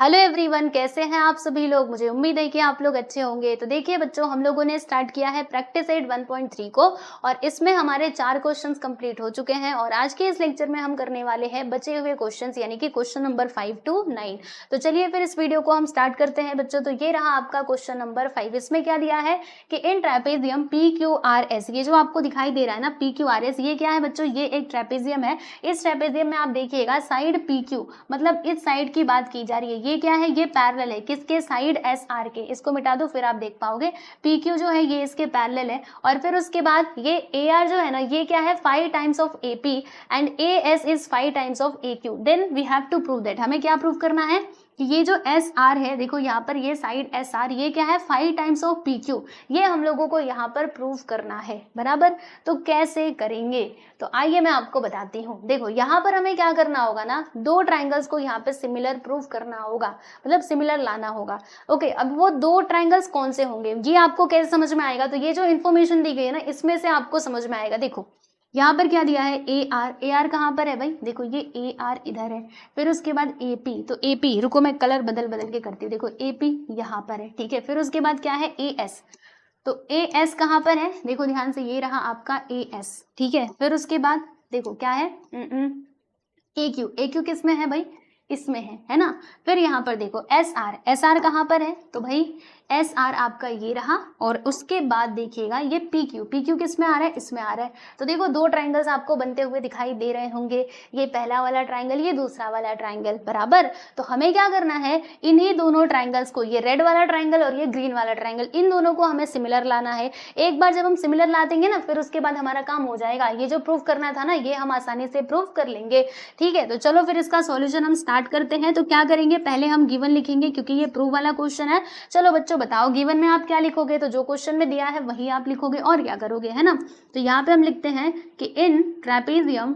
Hello everyone, कैसे हैं आप सभी लोग। मुझे उम्मीद है कि आप लोग अच्छे होंगे। तो देखिए बच्चों, हम लोगों ने स्टार्ट किया है प्रैक्टिस एड 1.3 को और इसमें हमारे 4 क्वेश्चंस कंप्लीट हो चुके हैं और आज के इस लेक्चर में हम करने वाले हैं बचे हुए क्वेश्चंस, यानी कि क्वेश्चन नंबर 5 to 9। तो चलिए फिर इस वीडियो को हम स्टार्ट करते हैं बच्चों। तो ये रहा आपका क्वेश्चन नंबर 5। इसमें क्या दिया है कि इन ट्रेपेजियम PQRS, ये जो आपको दिखाई दे रहा है ना PQRS, ये क्या है बच्चों, ये एक ट्रेपेजियम है। इस ट्रेपेजियम में आप देखिएगा साइड PQ, मतलब इस साइड की बात की जा रही है। ये क्या है, ये पैरेलल है किसके, साइड SR के। इसको मिटा दो फिर आप देख पाओगे PQ जो है ये इसके पैरेलल है। और फिर उसके बाद ये AR जो है ना, ये क्या है 5 times of AP and AS is 5 times of AQ। Then we have to prove that, हमें क्या प्रूव करना है कि ये जो SR है, देखो यहाँ पर ये साइड SR, ये क्या है 5 टाइम्स ऑफ PQ। ये हम लोगों को यहाँ पर प्रूव करना है, बराबर। तो कैसे करेंगे, तो आइए मैं आपको बताती हूँ। देखो यहाँ पर हमें क्या करना होगा ना, दो ट्राइंगल्स को यहाँ पे सिमिलर प्रूव करना होगा, मतलब सिमिलर लाना होगा। ओके, अब वो दो ट्राइंगल्स कौन से होंगे ये आपको कैसे समझ में आएगा, तो ये जो इन्फॉर्मेशन दी गई है ना, इसमें से आपको समझ में आएगा। देखो यहाँ पर क्या दिया है, AR कहाँ पर है भाई, देखो ये AR इधर है, फिर उसके बाद AP, तो AP, रुको मैं कलर बदल के करती हूँ। देखो AP यहाँ पर है, ठीक है। फिर उसके बाद क्या है AS, तो AS कहाँ पर है, देखो ध्यान से, ये रहा आपका AS, ठीक है। फिर उसके बाद देखो क्या है AQ किस में है भाई, इसमें है ना। फिर यहाँ पर देखो SR कहाँ पर है, तो भाई SR आपका ये रहा। और उसके बाद देखिएगा ये PQ किस में आ रहा है, इसमें आ रहा है। तो देखो दो ट्राइंगल्स आपको बनते हुए दिखाई दे रहे होंगे, ये पहला वाला ट्राइंगल, ये दूसरा वाला ट्राइंगल, बराबर। तो हमें क्या करना है, इन्हीं दोनों ट्राइंगल्स को, ये रेड वाला ट्राइंगल और ये ग्रीन वाला ट्राइंगल, इन दोनों को हमें सिमिलर लाना है। एक बार जब हम सिमिलर ला देंगे ना, फिर उसके बाद हमारा काम हो जाएगा। ये जो प्रूफ करना था ना, ये हम आसानी से प्रूफ कर लेंगे, ठीक है। तो चलो फिर इसका सॉल्यूशन हम स्टार्ट करते हैं। तो क्या करेंगे, पहले हम गिवन लिखेंगे क्योंकि ये प्रूफ वाला क्वेश्चन है। चलो बच्चों बताओ, गिवन में आप क्या लिखोगे, तो जो क्वेश्चन में दिया है वही आप लिखोगे, और क्या करोगे, है ना। तो यहाँ पे हम लिखते हैं कि इन ट्रेपेजियम,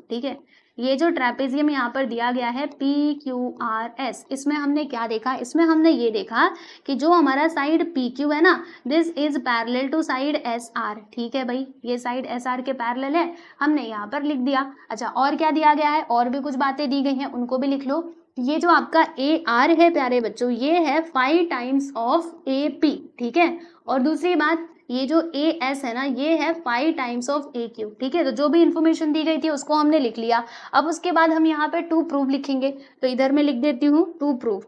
ठीक है, ये जो ट्रेपेजियम यहाँ पर दिया गया है PQRS, इसमें हमने क्या देखा, इसमें हमने ये देखा कि जो हमारा साइड PQ है ना, this is parallel to side SR, ठीक है भाई, ये साइड SR के पैरेलल है, हमने यहाँ पर लिख दिया। अच्छा, और क्या दिया गया है, और भी कुछ बातें दी गई हैं, उनको भी लिख लो। ये जो आपका AR है प्यारे बच्चों, ये है 5 टाइम्स ऑफ AP, ठीक है। और दूसरी बात, ये जो AS है ना, ये है 5 टाइम्स ऑफ AQ, ठीक है। तो जो भी इंफॉर्मेशन दी गई थी उसको हमने लिख लिया। अब उसके बाद हम यहाँ पे टू प्रूफ लिखेंगे, तो इधर मैं लिख देती हूँ टू प्रूफ।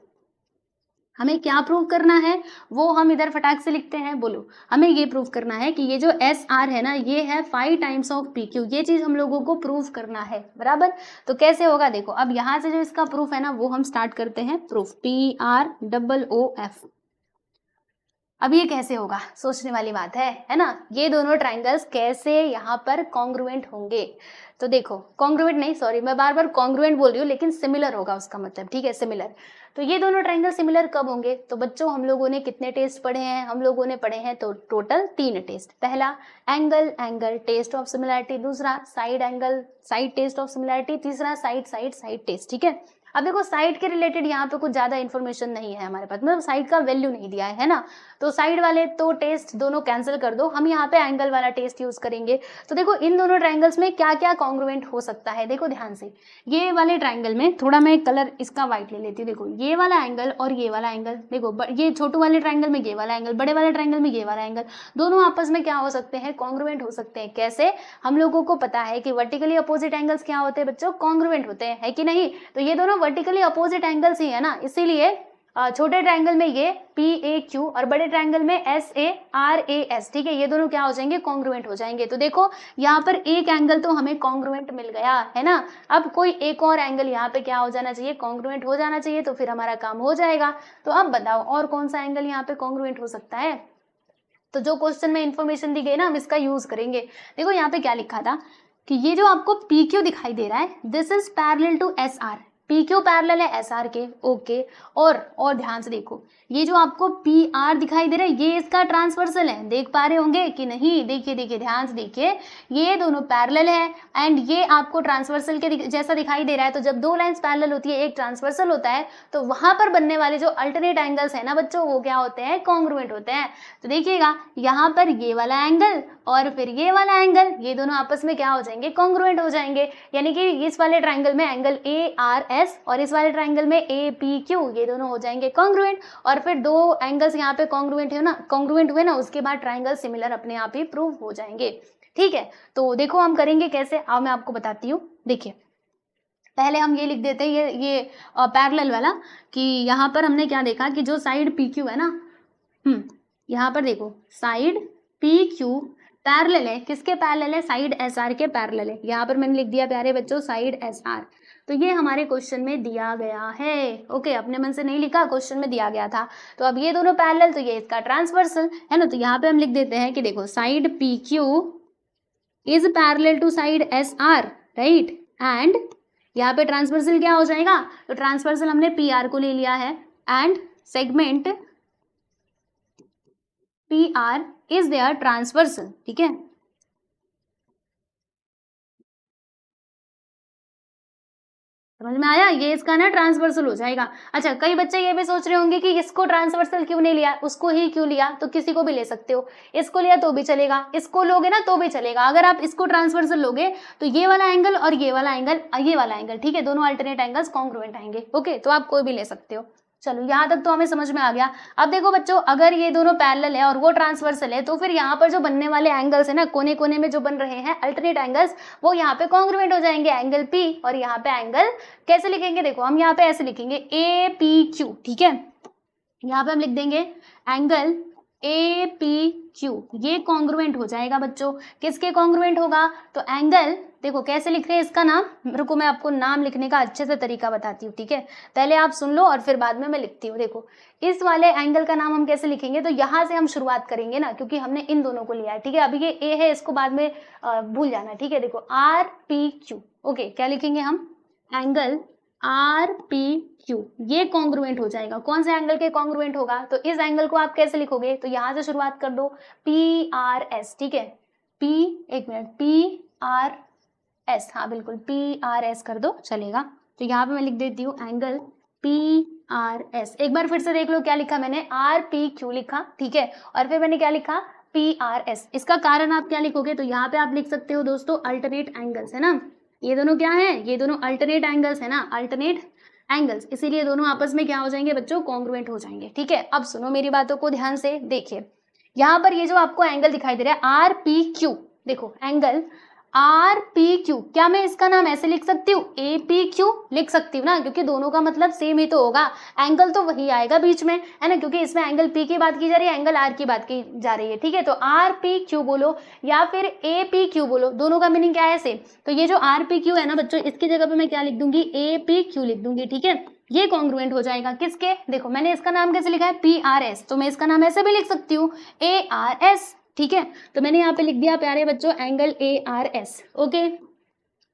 हमें क्या प्रूव करना है वो हम इधर फटाक से लिखते हैं, बोलो। हमें ये प्रूव करना है कि ये जो SR है ना, ये है 5 टाइम्स ऑफ PQ, ये चीज हम लोगों को प्रूव करना है, बराबर। तो कैसे होगा, देखो अब यहाँ से जो इसका प्रूफ है ना, वो हम स्टार्ट करते हैं। Proof PROOF। अब ये कैसे होगा, सोचने वाली बात है ना। ये दोनों ट्राइंगल्स कैसे यहाँ पर कॉन्ग्रुएंट होंगे, तो देखो कॉन्ग्रुएंट नहीं, सॉरी मैं बार बार कॉन्ग्रुएंट बोल रही हूँ, लेकिन सिमिलर होगा उसका मतलब, ठीक है, सिमिलर। तो ये दोनों ट्राइंगल सिमिलर कब होंगे, तो बच्चों हम लोगों ने कितने टेस्ट पढ़े हैं, हम लोगों ने पढ़े हैं तो टोटल 3 टेस्ट। पहला एंगल टेस्ट ऑफ सिमिलैरिटी, दूसरा साइड टेस्ट ऑफ सिमिलैरिटी, तीसरा साइड टेस्ट, ठीक है। अब देखो साइड के रिलेटेड यहाँ पे कुछ ज्यादा इन्फॉर्मेशन नहीं है हमारे पास, मतलब साइड का वैल्यू नहीं दिया है ना, तो साइड वाले तो टेस्ट दोनों कैंसिल कर दो, हम यहाँ पे एंगल वाला टेस्ट यूज करेंगे। तो देखो इन दोनों ट्राइंगल्स में क्या क्या कॉन्ग्रुएंट हो सकता है, देखो ध्यान से। ये वाले ट्राइंगल में थोड़ा मैं कलर इसका व्हाइट ले लेती हूँ। देखो ये वाला एंगल और ये वाला एंगल, देखो ये छोटू वाले ट्राइंगल में ये वाला एंगल, बड़े वाले ट्राइंगल में ये वाला एंगल, दोनों आपस में क्या हो सकते हैं, कॉन्ग्रुएंट हो सकते हैं। कैसे, हम लोगों को पता है कि वर्टिकली अपोजिट एंगल्स क्या होते हैं बच्चों, कॉन्ग्रुएंट होते हैं, है कि नहीं। तो ये दोनों वर्टिकली अपोजिट एंगल्स ही है ना, इसीलिए छोटे ट्रायंगल में ये PAQ और बड़े ट्रायंगल में SARAS, ठीक है, ये दोनों क्या हो जाएंगे, कॉन्ग्रुएंट हो जाएंगे। तो देखो यहाँ पर एक एंगल तो हमें कॉन्ग्रुएंट मिल गया है ना। अब कोई एक और एंगल यहाँ पे क्या हो जाना चाहिए, कॉन्ग्रुएंट हो जाना चाहिए, तो फिर हमारा काम हो जाएगा। तो अब बताओ और कौन सा एंगल यहाँ पे कॉन्ग्रुएंट हो सकता है। तो जो क्वेश्चन में इंफॉर्मेशन दी गई ना, हम इसका यूज करेंगे। देखो यहाँ पे क्या लिखा था कि ये जो आपको PQ दिखाई दे रहा है, this is parallel to SR, PQ parallel है SR के, ओके। और ध्यान से देखो, ये जो आपको PR दिखाई दे रहा है, ये इसका ट्रांसवर्सल है, देख पा रहे होंगे कि नहीं, देखिए ध्यान से देखिए, ये दोनों पैरेलल है एंड ये आपको ट्रांसवर्सल के जैसा दिखाई दे रहा है। तो जब दो लाइंस पैरेलल होती है, एक ट्रांसवर्सल होता है, तो वहां पर बनने वाले जो अल्टरनेट एंगल्स है ना बच्चों, वो क्या होते हैं, कॉन्ग्रुएंट होते हैं। तो देखिएगा यहाँ पर ये वाला एंगल और फिर ये वाला एंगल, ये दोनों आपस में क्या हो जाएंगे, कॉन्ग्रुएंट हो जाएंगे। यानी कि इस वाले ट्राइंगल में एंगल ARS एस, और इस वाले ट्राइंगल में ए पी क्यू, ये दोनों हो जाएंगे कॉन्ग्रुएंट, और फिर दो एंगल्स यहाँ पे कॉन्ग्रुएंट है ना, कॉन्ग्रुएंट हुए ना, उसके बाद ट्राइंगल सिमिलर अपने आप ही प्रूव हो जाएंगे। ठीक है, तो देखो हम करेंगे कैसे, आओ मैं आपको बताती हूँ। देखिए पहले हम ये लिख देते हैं, ये पैरेलल वाला, कि यहाँ पर हमने क्या देखा कि जो साइड पी क्यू है ना, यहाँ पर देखो साइड पी क्यू पैरेलल है, किसके पैरेलल है, साइड एस आर के पैरेलल है। यहाँ पर मैंने लिख दिया प्यारे बच्चों साइड एस आर, तो ये हमारे क्वेश्चन में दिया गया है। ओके, अपने मन से नहीं लिखा, क्वेश्चन में दिया गया था। तो अब ये दोनों पैरेलल, तो ये इसका ट्रांसवर्सल है ना, तो यहाँ पे हम लिख देते हैं कि देखो side P Q is parallel to side S R, right, and यहाँ पे ट्रांसवर्सल क्या हो जाएगा, तो ट्रांसवर्सल हमने पी आर को ले लिया है, and segment P R is their transversal. ठीक है, समझ में आया, ये इसका ना ट्रांसवर्सल हो जाएगा। अच्छा, कई बच्चे ये भी सोच रहे होंगे कि इसको ट्रांसवर्सल क्यों नहीं लिया, उसको ही क्यों लिया, तो किसी को भी ले सकते हो, इसको लिया तो भी चलेगा, इसको लोगे ना तो भी चलेगा। अगर आप इसको ट्रांसवर्सल लोगे तो ये वाला एंगल और ये वाला एंगल, ये वाला एंगल, ठीक है, दोनों अल्टरनेट एंगल्स कॉन्ग्रुएंट आएंगे। ओके, तो आप कोई भी ले सकते हो। चलो यहाँ तक तो हमें समझ में आ गया। अब देखो बच्चों, अगर ये दोनों पैरेलल है और वो ट्रांसवर्सल है, तो फिर यहाँ पर जो बनने वाले एंगल्स है ना, कोने कोने में जो बन रहे हैं अल्टरनेट एंगल्स, वो यहाँ पे कॉन्ग्रुएंट हो जाएंगे, एंगल पी, और यहाँ पे एंगल कैसे लिखेंगे, देखो हम यहाँ पे ऐसे लिखेंगे ए पी क्यू। ठीक है, यहाँ पे हम लिख देंगे एंगल ए पी क्यू, ये कॉन्ग्रुएंट हो जाएगा बच्चों। किसके कॉन्ग्रुएंट होगा, तो एंगल, देखो कैसे लिख रहे हैं इसका नाम, रुको मैं आपको नाम लिखने का अच्छे से तरीका बताती हूँ। ठीक है, पहले आप सुन लो और फिर बाद में मैं लिखती हूँ। देखो इस वाले एंगल का नाम हम कैसे लिखेंगे, तो यहाँ से हम शुरुआत करेंगे ना, क्योंकि हमने इन दोनों को लिया है। ठीक है, अभी ये ए है, इसको बाद में भूल जाना। ठीक है, देखो आर पी क्यू, ओके, क्या लिखेंगे हम, एंगल आर पी क्यू, ये कॉन्ग्रुएंट हो जाएगा। कौन से एंगल के कॉन्ग्रुएंट होगा, तो इस एंगल को आप कैसे लिखोगे, तो यहाँ से शुरुआत कर दो, पी आर एस। ठीक है, पी, एक मिनट, पी आर एस, हाँ बिल्कुल पी आर एस कर दो, चलेगा। तो यहाँ पे मैं लिख देती हूँ एंगल पी आर एस। एक बार फिर से देख लो क्या लिखा मैंने, आर पी क्यू लिखा, ठीक है, और फिर मैंने क्या लिखा, पी आर एस। इसका कारण आप क्या लिखोगे, तो यहाँ पे आप लिख सकते हो दोस्तों अल्टरनेट एंगल्स, है ना, ये दोनों क्या है, ये दोनों अल्टरनेट एंगल्स है ना, अल्टरनेट एंगल्स, इसीलिए दोनों आपस में क्या हो जाएंगे बच्चों, कॉन्ग्रुएंट हो जाएंगे। ठीक है, अब सुनो मेरी बातों को ध्यान से, देखिए यहाँ पर ये जो आपको एंगल दिखाई दे रहा है आर पी क्यू, देखो एंगल आर पी क्यू, क्या मैं इसका नाम ऐसे लिख सकती हूँ, ए पी क्यू लिख सकती हूँ ना, क्योंकि दोनों का मतलब सेम ही तो होगा, एंगल तो वही आएगा बीच में, है ना, क्योंकि इसमें एंगल पी की बात की जा रही है, एंगल आर की बात की जा रही है। ठीक है, तो आर पी क्यू बोलो या फिर ए पी क्यू बोलो, दोनों का मीनिंग क्या है सेम। तो ये जो आर पी क्यू है ना बच्चों, इसकी जगह पे मैं क्या लिख दूंगी, ए पी क्यू लिख दूंगी। ठीक है, ये कॉन्ग्रुएंट हो जाएगा किसके, देखो मैंने इसका नाम कैसे लिखा है, पी आर एस, तो मैं इसका नाम ऐसे भी लिख सकती हूँ, ए आर एस। ठीक है, तो मैंने यहाँ पे लिख दिया प्यारे बच्चों angle A R S. Okay,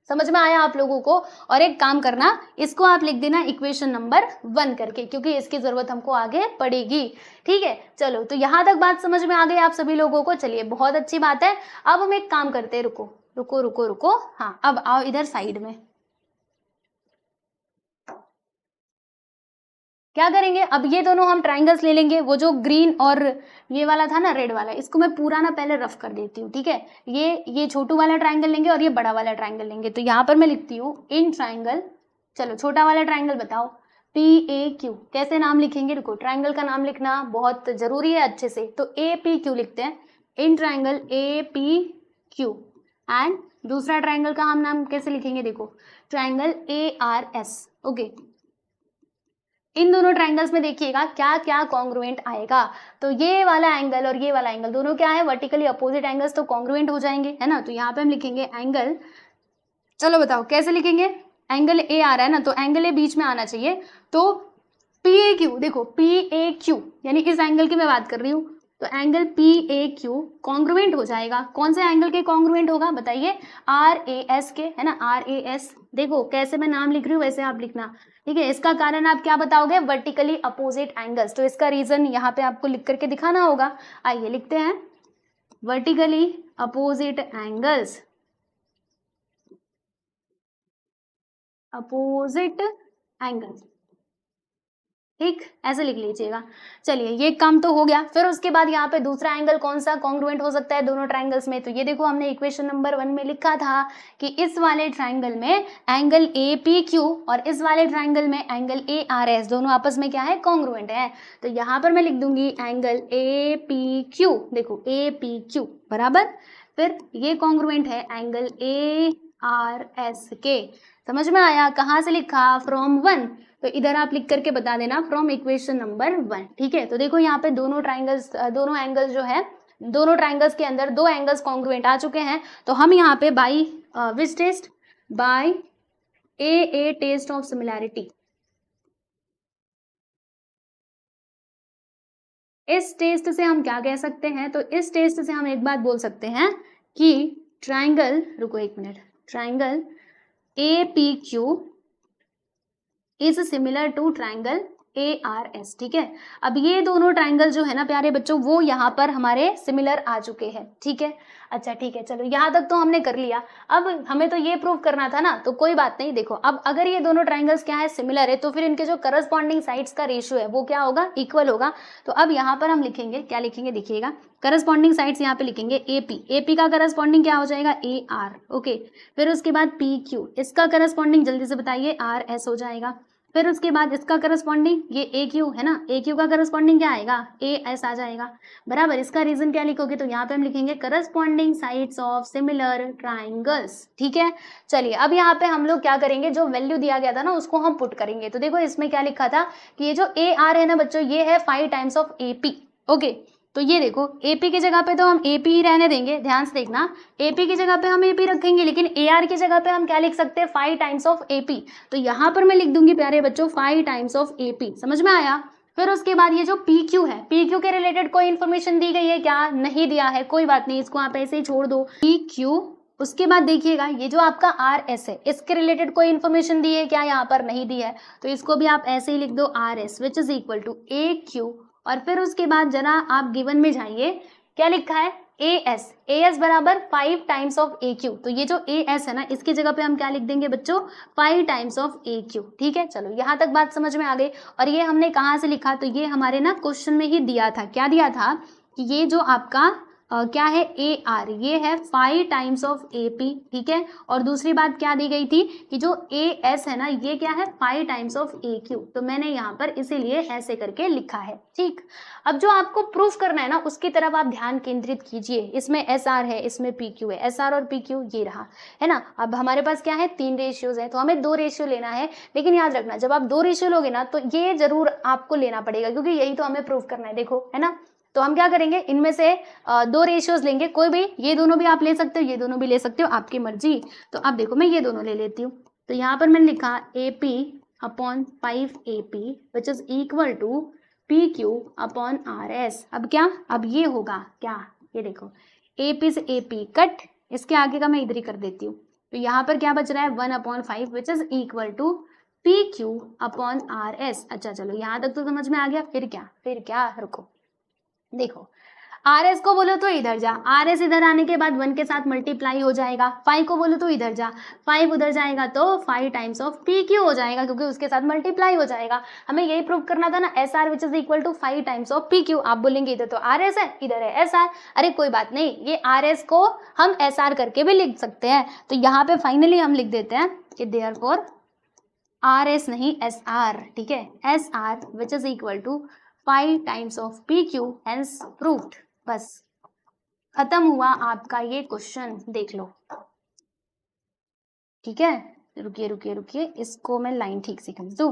समझ में आया आप लोगों को। और एक काम करना, इसको आप लिख देना इक्वेशन नंबर 1 करके, क्योंकि इसकी जरूरत हमको आगे पड़ेगी। ठीक है, चलो तो यहाँ तक बात समझ में आ गई आप सभी लोगों को, चलिए बहुत अच्छी बात है। अब हम एक काम करते हैं, रुको रुको रुको रुको, हाँ अब आओ इधर साइड में, क्या करेंगे, अब ये दोनों हम ट्राइंगल्स ले लेंगे, वो जो ग्रीन और ये वाला था ना रेड वाला, इसको मैं पूरा ना पहले रफ कर देती हूँ। ठीक है, ये छोटू वाला ट्राइंगल लेंगे और ये बड़ा वाला ट्राइंगल लेंगे। तो यहाँ पर मैं लिखती हूँ इन ट्राइंगल, चलो छोटा वाला ट्राइंगल बताओ, पी ए क्यू, कैसे नाम लिखेंगे, रुको ट्राइंगल का नाम लिखना बहुत जरूरी है अच्छे से, तो ए पी क्यू लिखते हैं, in triangle A P Q. And दूसरा ट्राइंगल का हम नाम कैसे लिखेंगे, देखो triangle A R S. Okay, इन दोनों ट्राइंगल्स में देखिएगा क्या क्या कॉन्ग्रुएंट आएगा, तो ये वाला एंगल और ये वाला एंगल दोनों क्या है, वर्टिकली अपोजिट एंगल्स, तो कॉन्ग्रुएंट हो जाएंगे, है ना। तो यहाँ पे हम लिखेंगे एंगल, चलो बताओ कैसे लिखेंगे, एंगल ए आ रहा है ना, तो एंगल ए बीच में आना चाहिए, तो पी ए क्यू, देखो पी ए क्यू यानी इस एंगल की मैं बात कर रही हूँ, तो angle P A Q congruent हो जाएगा। कौन से एंगल के कॉन्ग्रुएंट होगा बताइए, आर ए एस के, है ना, आर ए एस। देखो कैसे मैं नाम लिख रही हूँ वैसे आप लिखना। ठीक है, इसका कारण आप क्या बताओगे, वर्टिकली अपोजिट एंगल्स, तो इसका रीजन यहाँ पे आपको लिख करके दिखाना होगा। आइए लिखते हैं, vertically opposite angles, opposite angles, ठीक, ऐसे लिख लीजिएगा। चलिए ये काम तो हो गया। फिर उसके बाद यहाँ पे दूसरा एंगल कौन सा कॉन्ग्रुएंट हो सकता है दोनों ट्राइंगल्स में, तो ये देखो हमने इक्वेशन नंबर 1 में लिखा था कि इस वाले ट्राइंगल में एंगल ए पी क्यू और इस वाले ट्राइंगल में एंगल ए आर एस दोनों आपस में क्या है, कॉन्ग्रुएंट है। तो यहाँ पर मैं लिख दूंगी एंगल ए पी क्यू, देखो ए पी क्यू बराबर, फिर ये कॉन्ग्रुएंट है एंगल ए आर एस के। समझ में आया? कहाँ से लिखा? फ्रॉम 1, तो इधर आप लिख करके बता देना फ्रॉम इक्वेशन नंबर 1। ठीक है, तो देखो यहाँ पे दोनों ट्राइंगल्स, दोनों एंगल्स जो है, दोनों ट्राइंगल्स के अंदर दो एंगल्स कॉन्ग्रुएंट आ चुके हैं। तो हम यहाँ पे by which test, by a test of similarity, इस टेस्ट से हम क्या कह सकते हैं, तो इस टेस्ट से हम एक बात बोल सकते हैं कि ट्राइंगल, रुको एक minute, triangle A P Q is similar to triangle A R S. ठीक है, अब ये दोनों ट्राइंगल जो है ना प्यारे बच्चों, वो यहाँ पर हमारे सिमिलर आ चुके हैं। ठीक है, अच्छा ठीक है, चलो यहाँ तक तो हमने कर लिया। अब हमें तो ये प्रूव करना था ना, तो कोई बात नहीं। देखो अब अगर ये दोनों ट्राइंगल्स क्या है, सिमिलर है, तो फिर इनके जो करस्पॉन्डिंग साइड्स का रेशियो है वो क्या होगा, इक्वल होगा। तो अब यहाँ पर हम लिखेंगे, क्या लिखेंगे देखिएगा, करस्पॉन्डिंग साइड्स यहाँ पे लिखेंगे ए पी का करस्पॉन्डिंग क्या हो जाएगा, ए आर। ओके, फिर उसके बाद पी क्यू, इसका करस्पॉन्डिंग जल्दी से बताइए, आर एस हो जाएगा। फिर उसके बाद इसका करस्पॉन्डिंग ये ए क्यू है ना, ए क्यू का करस्पॉन्डिंग क्या आएगा, ए एस आ जाएगा बराबर। इसका रीजन क्या लिखोगे, तो यहाँ पे हम लिखेंगे corresponding sides of similar triangles. ठीक है, चलिए अब यहाँ पे हम लोग क्या करेंगे, जो वैल्यू दिया गया था ना उसको हम पुट करेंगे। तो देखो इसमें क्या लिखा था कि ये जो ए आर है ना बच्चों, ये है 5 times of A P. Okay, तो ये देखो AP की जगह पे तो हम AP ही रहने देंगे, ध्यान से देखना, AP की जगह पे हम AP रखेंगे, लेकिन AR की जगह पे हम क्या लिख सकते हैं, 5 टाइम्स ऑफ AP। तो यहाँ पर मैं लिख दूंगी प्यारे बच्चों 5 टाइम्स ऑफ AP। समझ में आया? फिर उसके बाद ये जो PQ है, PQ के रिलेटेड कोई इन्फॉर्मेशन दी गई है क्या, नहीं दिया है, कोई बात नहीं, इसको आप ऐसे ही छोड़ दो PQ। उसके बाद देखिएगा ये जो आपका RS है, इसके रिलेटेड कोई इन्फॉर्मेशन दी है क्या, यहाँ पर नहीं दी है, तो इसको भी आप ऐसे ही लिख दो RS which is equal to AQ। और फिर उसके बाद जरा आप गिवन में जाइए, क्या लिखा है, AS बराबर 5 टाइम्स ऑफ AQ। तो ये जो AS है ना, इसकी जगह पे हम क्या लिख देंगे बच्चों, 5 टाइम्स ऑफ AQ। ठीक है, चलो यहाँ तक बात समझ में आ गई। और ये हमने कहाँ से लिखा, तो ये हमारे ना क्वेश्चन में ही दिया था। क्या दिया था कि ये जो आपका क्या है, AR, ये है 5 टाइम्स ऑफ AP। ठीक है, और दूसरी बात क्या दी गई थी कि जो AS है ना, ये क्या है, 5 टाइम्स ऑफ AQ। तो मैंने यहाँ पर इसीलिए ऐसे करके लिखा है। ठीक, अब जो आपको प्रूफ करना है ना, उसकी तरफ आप ध्यान केंद्रित कीजिए। इसमें SR है, इसमें PQ है, SR और PQ ये रहा है ना। अब हमारे पास क्या है, 3 रेशियोज है, तो हमें 2 रेशियो लेना है। लेकिन याद रखना, जब आप 2 रेशियो लोगे ना, तो ये जरूर आपको लेना पड़ेगा, क्योंकि यही तो हमें प्रूफ करना है, देखो है ना। तो हम क्या करेंगे, इनमें से 2 रेशियोज लेंगे, कोई भी, ये दोनों भी आप ले सकते हो, ये दोनों भी ले सकते हो, आपकी मर्जी। तो अब देखो मैं ये दोनों ले लेती हूँ। तो यहाँ पर मैंने लिखा AP upon 5 AP which is equal to PQ upon RS। अब क्या, अब ये होगा क्या, ये देखो AP से AP कट, इसके आगे का मैं इधर ही कर देती हूँ। तो यहाँ पर क्या बच रहा है, 1/5 which is equal to PQ upon RS। अच्छा चलो यहाँ तक तो समझ में आ गया। फिर क्या, रुको देखो, RS को बोलो तो इधर जा, RS इधर आने के बाद 1 के साथ मल्टीप्लाई हो जाएगा। 5 को बोलो तो इधर जा, 5 उधर जाएगा तो 5 टाइम्स ऑफ PQ हो जाएगा, क्योंकि उसके साथ मल्टीप्लाई हो जाएगा। हमें यही प्रूव करना था ना, SR which is equal to 5 times of PQ। आप बोलेंगे इधर तो RS है, इधर है SR। अरे कोई बात नहीं, ये RS को हम SR करके भी लिख सकते हैं। तो यहाँ पे फाइनली हम लिख देते हैं कि देयरफॉर RS नहीं SR। ठीक है, SR which is equal to 5 times of PQ, hence proved. बस खत्म हुआ आपका ये क्वेश्चन, देख लो। ठीक है, रुकिए, इसको मैं लाइन ठीक से खींच दूं।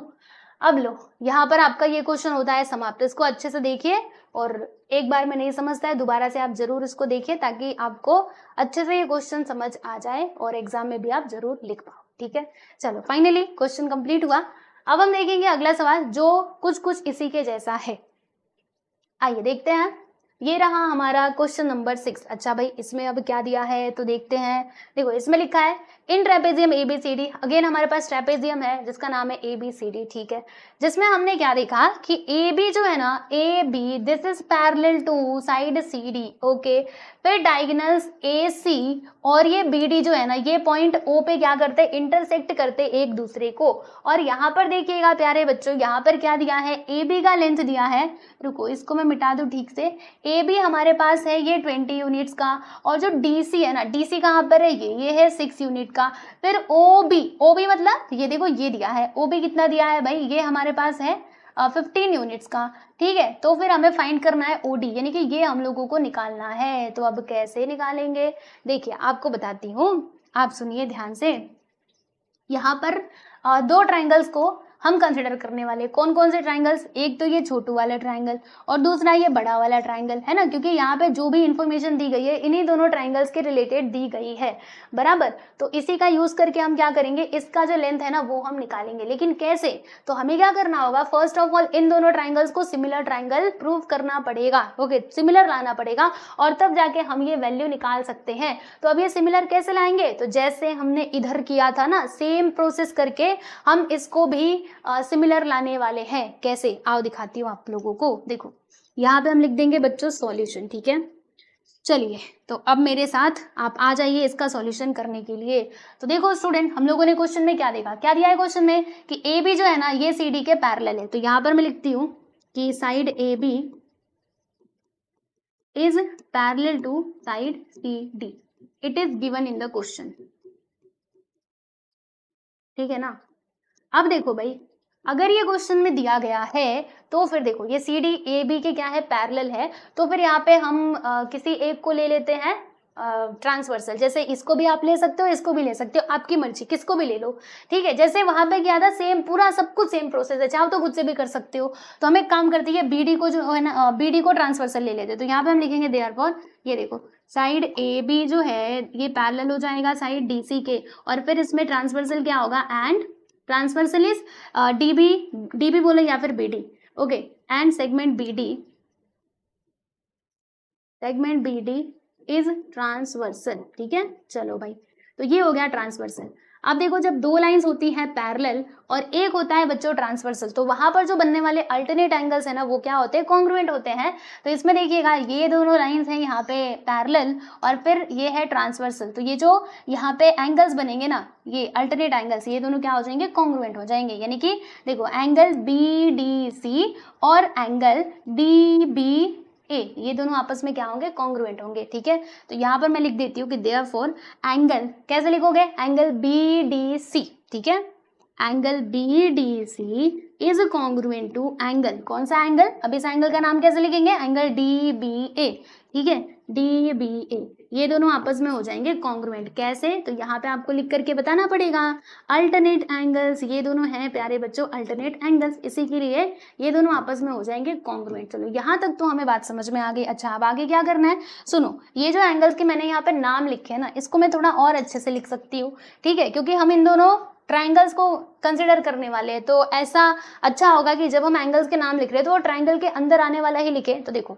अब लो, यहाँ पर आपका ये क्वेश्चन होता है समाप्त। इसको अच्छे से देखिए, और एक बार में नहीं समझता है, दोबारा से आप जरूर इसको देखिए, ताकि आपको अच्छे से ये क्वेश्चन समझ आ जाए और एग्जाम में भी आप जरूर लिख पाओ। ठीक है, चलो फाइनली क्वेश्चन कंप्लीट हुआ। अब हम देखेंगे अगला सवाल, जो कुछ इसी के जैसा है। आइए देखते हैं। ये रहा हमारा क्वेश्चन नंबर 6। अच्छा भाई इसमें अब क्या दिया है तो देखते हैं। देखो इसमें लिखा है इन ट्रेपेजियम ABCD, अगेन हमारे पास ट्रेपेजियम है जिसका नाम है ABCD, ठीक है। जिसमें हमने क्या देखा कि AB जो है ना, AB this is parallel to side CD, okay. फिर डायगोनल्स AC और ये BD जो है ना, ये पॉइंट O पे क्या करते हैं, इंटरसेक्ट करते एक दूसरे को। और यहाँ पर देखिएगा प्यारे बच्चों, यहाँ पर क्या दिया है, AB का लेंथ दिया है, रुको इसको मैं मिटा दूं ठीक से। AB हमारे पास है ये 20 यूनिट्स का, और जो DC है ना, DC कहाँ पर है, ये है 6 यूनिट का। फिर OB मतलब ये देखो ये दिया है, OB कितना दिया है भाई, ये हमारे पास है 15 यूनिट्स का, ठीक है। तो फिर हमें फाइंड करना है OD, यानी कि ये हम लोगों को निकालना है। तो अब कैसे निकालेंगे, देखिए आपको बताती हूँ, आप सुनिए ध्यान से। यहाँ पर दो ट्राइंगल्स को हम कंसिडर करने वाले, कौन कौन से ट्राइंगल्स, एक तो ये छोटू वाला ट्राइंगल और दूसरा ये बड़ा वाला ट्राइंगल, है ना, क्योंकि यहाँ पे जो भी इंफॉर्मेशन दी गई है इन्हीं दोनों ट्राइंगल्स के रिलेटेड दी गई है, बराबर। तो इसी का यूज करके हम क्या करेंगे, इसका जो लेंथ है ना वो हम निकालेंगे। लेकिन कैसे, तो हमें क्या करना होगा, फर्स्ट ऑफ ऑल इन दोनों ट्राइंगल्स को सिमिलर ट्राइंगल प्रूव करना पड़ेगा, ओके, सिमिलर लाना पड़ेगा, और तब जाके हम ये वैल्यू निकाल सकते हैं। तो अब ये सिमिलर कैसे लाएंगे, तो जैसे हमने इधर किया था ना, सेम प्रोसेस करके हम इसको भी सिमिलर लाने वाले हैं। कैसे, आओ दिखाती हूँ आप लोगों को। देखो यहाँ पे हम लिख देंगे बच्चों सॉल्यूशन, ठीक है। चलिए तो अब मेरे साथ आप आ जाइए इसका सॉल्यूशन करने के लिए। तो देखो स्टूडेंट, हम लोगों ने क्वेश्चन में क्या देखा, क्या दिया है क्वेश्चन में कि AB जो है ना ये CD के पैरेलल है। तो यहाँ पर मैं लिखती हूँ कि side AB is parallel to side CD, it is given in the question, ठीक है ना। अब देखो भाई, अगर ये क्वेश्चन में दिया गया है तो फिर देखो ये CD AB के क्या है, पैरेलल है। तो फिर यहाँ पे हम किसी एक को ले लेते हैं ट्रांसवर्सल, जैसे इसको भी आप ले सकते हो, इसको भी ले सकते हो, आपकी मर्जी, किसको भी ले लो, ठीक है। जैसे वहां पे क्या था, सेम पूरा सब कुछ सेम प्रोसेस है, चाहो तो खुद से भी कर सकते हो। तो हम एक काम करते हैं, BD को जो है ना, BD को ट्रांसवर्सल ले लेते। तो यहाँ पे हम लिखेंगे देयरफॉर, ये देखो साइड AB जो है ये पैरेलल हो जाएगा साइड DC के, और फिर इसमें ट्रांसवर्सल क्या होगा, एंड ट्रांसवर्सल इज DB बोले या फिर BD, okay, and segment BD is transversal, ठीक है। चलो भाई, तो ये हो गया ट्रांसवर्सल। अब देखो जब दो लाइंस होती है पैरेलल और एक होता है बच्चों ट्रांसवर्सल, तो वहां पर जो बनने वाले अल्टरनेट एंगल्स है ना वो क्या होते हैं, कॉन्ग्रुएंट होते हैं। तो इसमें देखिएगा ये दोनों लाइंस हैं यहाँ पे पैरेलल और फिर ये है ट्रांसवर्सल, तो ये जो यहाँ पे एंगल्स बनेंगे ना, ये अल्टरनेट एंगल्स, ये दोनों क्या हो जाएंगे, कॉन्ग्रुएंट हो जाएंगे। यानी कि देखो एंगल BDC और एंगल DBA, ये दोनों आपस में क्या होंगे, कॉन्ग्रुएंट होंगे, ठीक है। तो यहाँ पर मैं लिख देती हूँ कि देयरफॉर एंगल, कैसे लिखोगे, एंगल BDC, ठीक है, angle BDC is congruent to angle, कौन सा एंगल, अब इस एंगल का नाम कैसे लिखेंगे, एंगल DBA, ठीक है, DBA, ये दोनों आपस में हो जाएंगे कॉन्ग्रुएंट। कैसे, तो यहाँ पे आपको लिख करके बताना पड़ेगा, अल्टरनेट एंगल्स, ये दोनों हैं प्यारे बच्चों अल्टरनेट एंगल्स, इसी के लिए ये दोनों आपस में हो जाएंगे कॉन्ग्रुएंट। चलो यहाँ तक तो हमें बात समझ में आ गई। अच्छा अब आगे क्या करना है, सुनो, ये जो एंगल्स के मैंने यहाँ पे नाम लिखे हैं ना, इसको मैं थोड़ा और अच्छे से लिख सकती हूँ, ठीक है, क्योंकि हम इन दोनों ट्राइंगल्स को कंसिडर करने वाले हैं। तो ऐसा अच्छा होगा कि जब हम एंगल्स के नाम लिख रहे हैं तो वो ट्राइंगल के अंदर आने वाला ही लिखे। तो देखो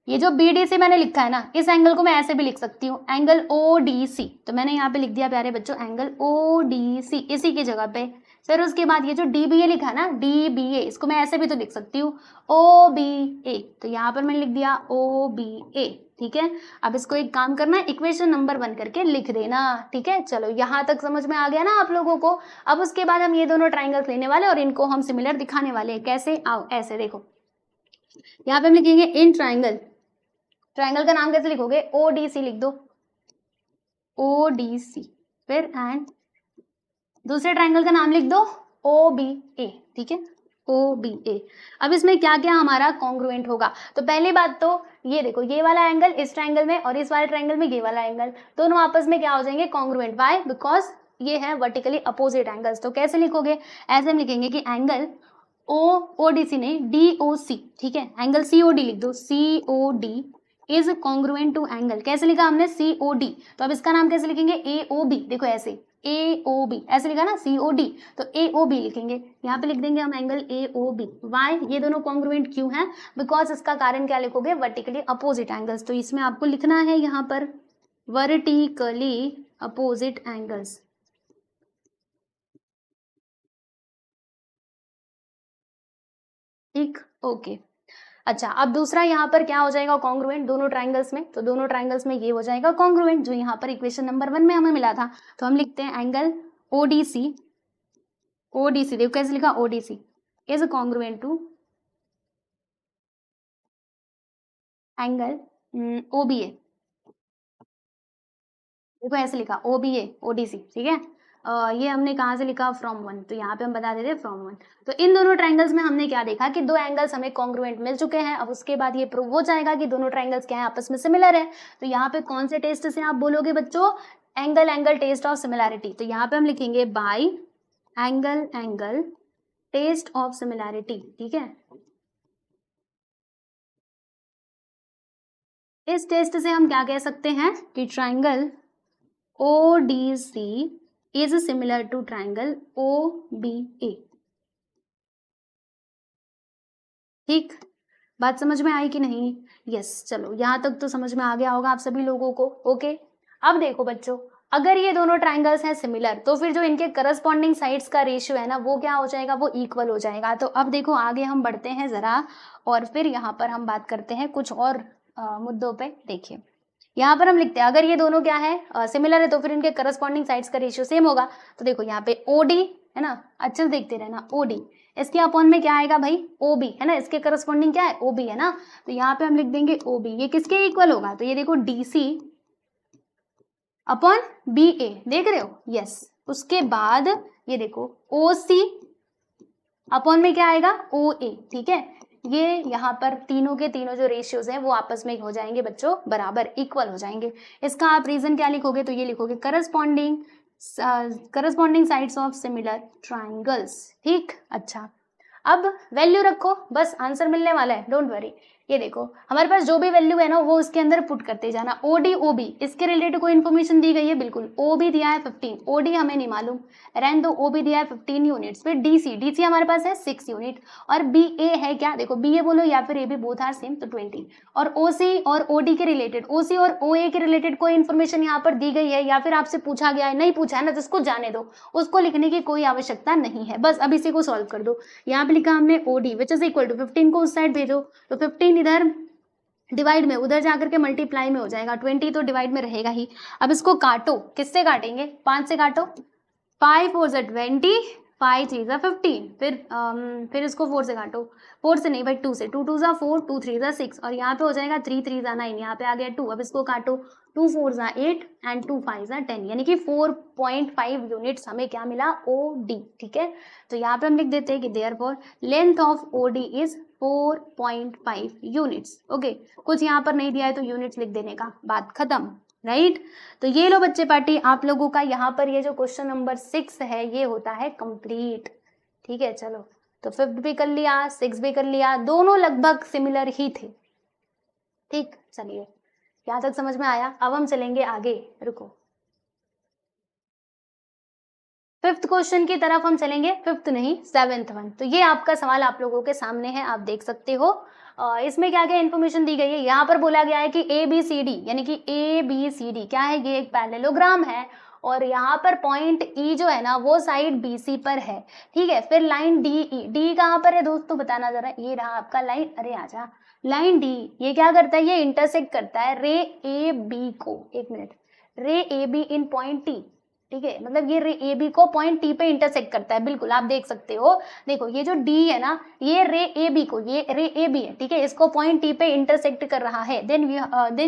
ये जो BDC मैंने लिखा है ना, इस एंगल को मैं ऐसे भी लिख सकती हूँ, एंगल ODC, तो मैंने यहाँ पे लिख दिया प्यारे बच्चों एंगल ODC इसी की जगह पे। फिर उसके बाद ये जो DBA लिखा है ना, DBA, इसको मैं ऐसे भी तो लिख सकती हूँ OBA, तो यहाँ पर मैंने लिख दिया OBA, ठीक है। अब इसको एक काम करना है, इक्वेशन नंबर 1 करके लिख देना, ठीक है। चलो यहाँ तक समझ में आ गया ना आप लोगों को। अब उसके बाद हम ये दोनों ट्राइंगल्स लेने वाले और इनको हम सिमिलर दिखाने वाले हैं। कैसे, आओ ऐसे देखो, यहाँ पे हम लिखेंगे इन ट्राइंगल, ट्राइंगल का नाम कैसे लिखोगे, ODC लिख दो, ODC, फिर एंड दूसरे ट्राइंगल का नाम लिख दो OBA, ठीक है, OBA। अब इसमें क्या क्या हमारा कॉन्ग्रुएंट होगा, तो पहली बात तो ये देखो, ये वाला एंगल इस ट्राइंगल में और इस वाले ट्राइंगल में ये वाला एंगल, दोनों आपस में क्या हो जाएंगे, कॉन्ग्रुएंट। वाई, बिकॉज ये है वर्टिकली अपोजिट एंगल्स। तो कैसे लिखोगे, ऐसे हम लिखेंगे कि एंगल ODC नहीं DOC, ठीक है, एंगल COD लिख दो, COD is congruent to angle, कैसे लिखा हमने, COD, तो अब इसका नाम कैसे लिखेंगे, AOB, देखो ऐसे ए ओ बी, ऐसे लिखा ना COD, तो AOB लिखेंगे, यहाँ पे लिख देंगे हम एंगल AOB। वाई, ये दोनों कॉन्ग्रुएंट क्यों है? बिकॉज इसका कारण क्या लिखोगे? Vertically opposite angles. तो इसमें आपको लिखना है यहाँ पर वर्टिकली अपोजिट एंगल्स। ठीक, ओके। अच्छा, अब दूसरा यहाँ पर क्या हो जाएगा कॉन्ग्रुएंट दोनों ट्राइंगल्स में? तो दोनों ट्राइंगल्स में ये हो जाएगा कॉन्ग्रुएंट जो यहाँ पर इक्वेशन नंबर 1 में हमें मिला था। तो हम लिखते हैं एंगल ODC, ODC देखो कैसे लिखा, ODC is congruent to angle OBA, देखो ऐसे लिखा OBA ODC, ठीक है। ये हमने कहाँ से लिखा? फ्रॉम 1, तो यहाँ पे हम बता देते फ्रॉम 1। तो इन दोनों ट्राइंगल्स में हमने क्या देखा कि दो एंगल्स हमें कॉन्ग्रुएंट मिल चुके हैं। अब उसके बाद ये प्रूव हो जाएगा कि दोनों ट्राइंगल्स क्या है, आपस में सिमिलर है। तो यहाँ पे कौन से टेस्ट से आप बोलोगे बच्चों? Angle test of similarity. तो यहाँ पे हम लिखेंगे by angle test of similarity, ठीक है। इस टेस्ट से हम क्या कह सकते हैं कि triangle ODC is similar to triangle OBA। ठीक, बात समझ में आई कि नहीं? यस, चलो यहाँ तक तो समझ में आ गया होगा आप सभी लोगों को। ओके, अब देखो बच्चों, अगर ये दोनों ट्राइंगल्स हैं सिमिलर तो फिर जो इनके करस्पॉन्डिंग साइड्स का रेशियो है ना वो क्या हो जाएगा? वो इक्वल हो जाएगा। तो अब देखो आगे हम बढ़ते हैं जरा और फिर यहाँ पर हम बात करते हैं कुछ और मुद्दों पे। देखिए यहाँ पर हम लिखते हैं अगर ये दोनों क्या है सिमिलर है तो फिर इनके करस्पॉन्डिंग साइड्स का रेशियो सेम होगा। तो देखो यहाँ पे OD है ना, अच्छे से देखते रहना, OD इसके अपॉन में क्या आएगा भाई? OB है ना, इसके करस्पॉन्डिंग क्या है? OB है ना। तो यहाँ पे हम लिख देंगे OB, ये किसके इक्वल होगा? तो ये देखो DC अपॉन BA, देख रहे हो? यस। उसके बाद ये देखो OC अपॉन में क्या आएगा? OA, ठीक है। ये यहाँ पर तीनों के तीनों जो रेशियोज हैं वो आपस में हो जाएंगे बच्चों बराबर, इक्वल हो जाएंगे। इसका आप रीजन क्या लिखोगे? तो ये लिखोगे corresponding sides of similar triangles. ठीक, अच्छा अब वैल्यू रखो, बस आंसर मिलने वाला है, डोंट वरी। ये देखो हमारे पास जो भी वैल्यू है ना वो उसके अंदर पुट करते जाना। OD OB इसके रिलेटेड कोई इन्फॉर्मेशन दी गई है? बिल्कुल। OB दिया है 15, OD हमें नहीं मालूम, रहने दो। OB दिया है 15 यूनिट्स। फिर DC हमारे पास है 6 यूनिट और BA है क्या? देखो BA बोलो या फिर AB, बोथ आर सेम, तो 20। और OC और OD के रिलेटेड, OC और OA के रिलेटेड कोई इन्फॉर्मेशन यहाँ पर दी गई है या फिर आपसे पूछा गया है? नहीं पूछा है ना, तो इसको जाने दो, उसको लिखने की कोई आवश्यकता नहीं है। बस अब इसी को सॉल्व कर दो। यहाँ पे लिखा हमने OD which is equal to 15 को उस साइड भेजो, तो 15 इधर डिवाइड में, उधर जाकर के मल्टीप्लाई में हो जाएगा। 20 तो डिवाइड में रहेगा ही। अब इसको काटो, किससे काटेंगे? 5 से काटो। 5 4 ज़ा 20, 5 3 ज़ा 15। फिर इसको 4 से काटो, 4 से नहीं भाई 2 से, 2 2 ज़ा 4, 2 3 ज़ा 6 और यहाँ पे हो जाएगा 3 3 ज़ा 9, यहाँ पे आ गया 2। अब इसको काटो, 2 4 ज़ा 8 एंड 2 5 ज़ा 10, यानी कि 4.5 यूनिट्स हमें क्या मिला? OD, ठीक है। तो यहाँ पे हम लिख देते हैं कि therefore length of OD is 4.5 units. Okay, कुछ यहाँ पर नहीं दिया है तो यूनिट्स लिख देने का, बात खत्म, राइट। तो ये लो बच्चे पार्टी, आप लोगों का यहाँ पर ये जो क्वेश्चन नंबर 6 है ये होता है कंप्लीट, ठीक है। चलो, तो 5th भी कर लिया, 6 भी कर लिया, दोनों लगभग सिमिलर ही थे। ठीक, चलिए यहाँ तक समझ में आया। अब हम चलेंगे आगे, रुको, 5th क्वेश्चन की तरफ हम चलेंगे। 5th नहीं, 7th वन। तो ये आपका सवाल आप लोगों के सामने है, आप देख सकते हो। इसमें क्या क्या इन्फॉर्मेशन दी गई है? यहाँ पर बोला गया है कि ABCD यानी कि ABCD क्या है? ये एक पैरेललोग्राम है और यहाँ पर पॉइंट E जो है ना वो साइड BC पर है, ठीक है। फिर लाइन DE कहाँ पर है दोस्तों? बताना जरा। ये रहा आपका लाइन, अरे आजा, लाइन D। ये क्या करता है? ये इंटरसेक्ट करता है रे AB को, एक मिनट, रे AB इन पॉइंट T, ठीक है। मतलब ये रे AB को पॉइंट T पे इंटरसेक्ट करता है, बिल्कुल आप देख सकते हो। देखो ये जो D है ना, ये रे AB को, ये रे AB है, ठीक है, इसको पॉइंट T पे इंटरसेक्ट कर रहा है। Then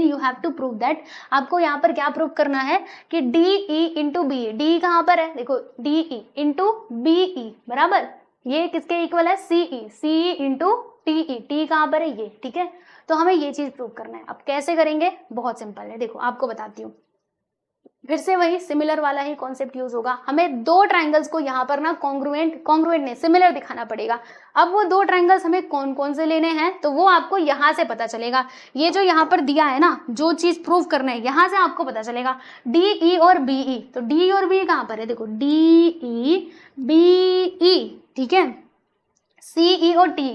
you have to prove that, आपको यहाँ पर क्या प्रूव करना है कि DE इंटू BE, DE कहाँ पर है? देखो DE इंटू BE बराबर, ये किसके इक्वल है? CE इंटू TE, T कहाँ पर है? ये, ठीक है। तो हमें ये चीज प्रूव करना है। अब कैसे करेंगे? बहुत सिंपल है, देखो आपको बताती हूँ। फिर से वही सिमिलर वाला ही कॉन्सेप्ट यूज होगा। हमें दो ट्राइंगल्स को यहाँ पर ना कॉन्ग्रुएंट नहीं सिमिलर दिखाना पड़ेगा। अब वो दो ट्राइंगल्स हमें कौन कौन से लेने हैं तो वो आपको यहाँ से पता चलेगा। ये जो यहाँ पर दिया है ना, जो चीज प्रूव करना है यहाँ से आपको पता चलेगा। डी ई और बी ई, तो डी और बी कहाँ पर है, देखो डी ई बी ई, ठीक है, सी ई और टी,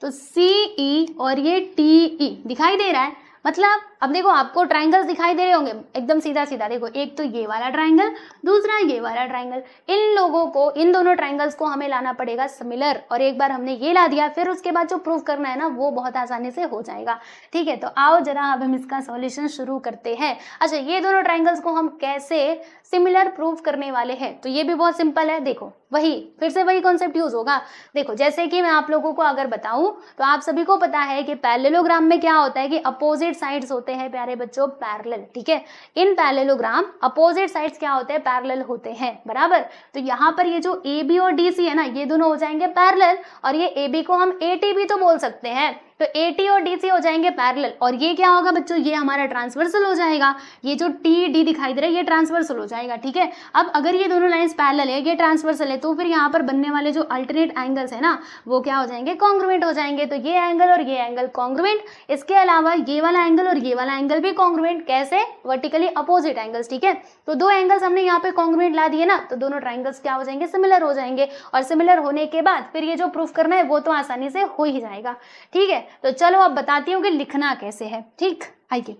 तो सी ई और ये टी ई दिखाई दे रहा है। मतलब अब देखो आपको ट्राइंगल्स दिखाई दे रहे होंगे एकदम सीधा सीधा, देखो एक तो ये वाला ट्राइंगल, दूसरा ये वाला ट्राइंगल, इन लोगों को, इन दोनों ट्राइंगल्स को हमें लाना पड़ेगा सिमिलर। और एक बार हमने ये ला दिया, फिर उसके बाद जो प्रूव करना है ना वो बहुत आसानी से हो जाएगा। ठीक है, तो आओ जरा अब हम इसका सॉल्यूशन शुरू करते हैं। अच्छा, ये दोनों ट्राइंगल्स को हम कैसे सिमिलर प्रूव करने वाले हैं, तो ये भी बहुत सिंपल है। देखो वही फिर से वही कॉन्सेप्ट यूज होगा। देखो जैसे कि मैं आप लोगों को अगर बताऊं तो आप सभी को पता है कि पैरेललोग्राम में क्या होता है कि अपोजिट साइड्स होते हैं प्यारे बच्चों, पैरेलल। ठीक है, इन पैरेललोग्राम अपोजिट साइड्स क्या होते हैं, पैरेलल होते हैं, बराबर। तो यहाँ पर ये जो ए बी और डी सी है ना, ये दोनों हो जाएंगे पैरेलल, और ये ए बी को हम ए टी भी तो बोल सकते हैं, तो ए टी और डी सी हो जाएंगे पैरेलल। और ये क्या होगा बच्चों, ये हमारा ट्रांसवर्सल हो जाएगा। ये जो टी डी दिखाई दे रहा है ये ट्रांसवर्सल हो जाएगा। ठीक है, अब अगर ये दोनों लाइंस पैरेलल है, ये ट्रांसवर्सल है, तो फिर यहाँ पर बनने वाले जो अल्टरनेट एंगल्स है ना वो क्या हो जाएंगे, कॉन्ग्रुएंट हो जाएंगे। तो ये एंगल और ये एंगल कॉन्ग्रुएंट, इसके अलावा ये वाला एंगल और ये वाला एंगल भी कॉन्ग्रुएंट। कैसे, वर्टिकली अपोजिट एंगल्स। ठीक है, तो दो एंगल्स हमने यहाँ पे कॉन्ग्रुएंट ला दिए ना, तो दोनों ट्राइंगल्स क्या हो जाएंगे, सिमिलर हो जाएंगे। और सिमिलर होने के बाद फिर ये जो प्रूफ करना है वो तो आसानी से हो ही जाएगा। ठीक है, तो चलो अब बताती हूँ कि लिखना कैसे है। ठीक, आइए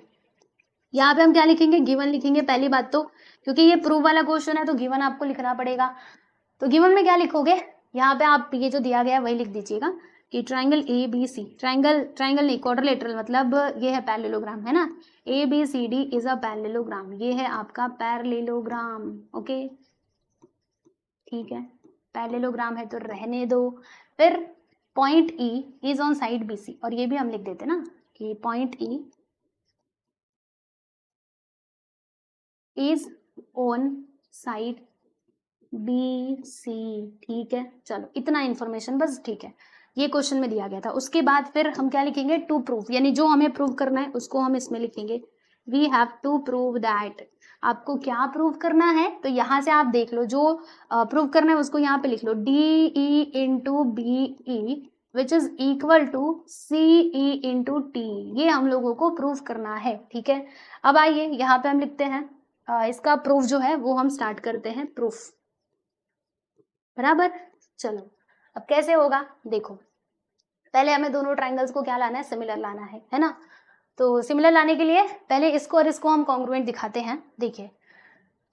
यहाँ पे हम क्या लिखेंगे, गिवन लिखेंगे पहली बात तो, क्योंकि ये प्रूफ वाला क्वेश्चन है तो गिवन आपको लिखना पड़ेगा। तो गिवन में क्या लिखोगे, यहाँ पे आप ये जो दिया गया है वही लिख दीजिएगा कि triangle A B C, triangle नहीं क्वाड्रिलेटरल, मतलब ये है पैरेललोग्राम है ना, A B C D is a parallelogram, ये है आपका पैरेललोग्राम। ओके ठीक है, पैरेललोग्राम है तो रहने दो। फिर point E is on side B C, और ये भी हम लिख देते ना कि point E is on side B C. ठीक है, चलो इतना इंफॉर्मेशन बस। ठीक है, ये क्वेश्चन में दिया गया था। उसके बाद फिर हम क्या लिखेंगे, टू प्रूव, यानी जो हमें प्रूव करना है उसको हम इसमें लिखेंगे। We have to prove that, आपको क्या प्रूव करना है, तो यहाँ से आप देख लो, जो प्रूव करना है उसको यहाँ पे लिख लो, D E into B E which is equal to C E into T, ये हम लोगों को प्रूव करना है। ठीक है, अब आइए यहाँ पे हम लिखते हैं इसका प्रूफ जो है वो हम स्टार्ट करते हैं, प्रूफ, बराबर। चलो अब कैसे होगा, देखो पहले हमें दोनों ट्राइंगल्स को क्या लाना है, सिमिलर लाना है ना। तो सिमिलर लाने के लिए पहले इसको और इसको हम कॉन्ग्रुएंट दिखाते हैं। देखिए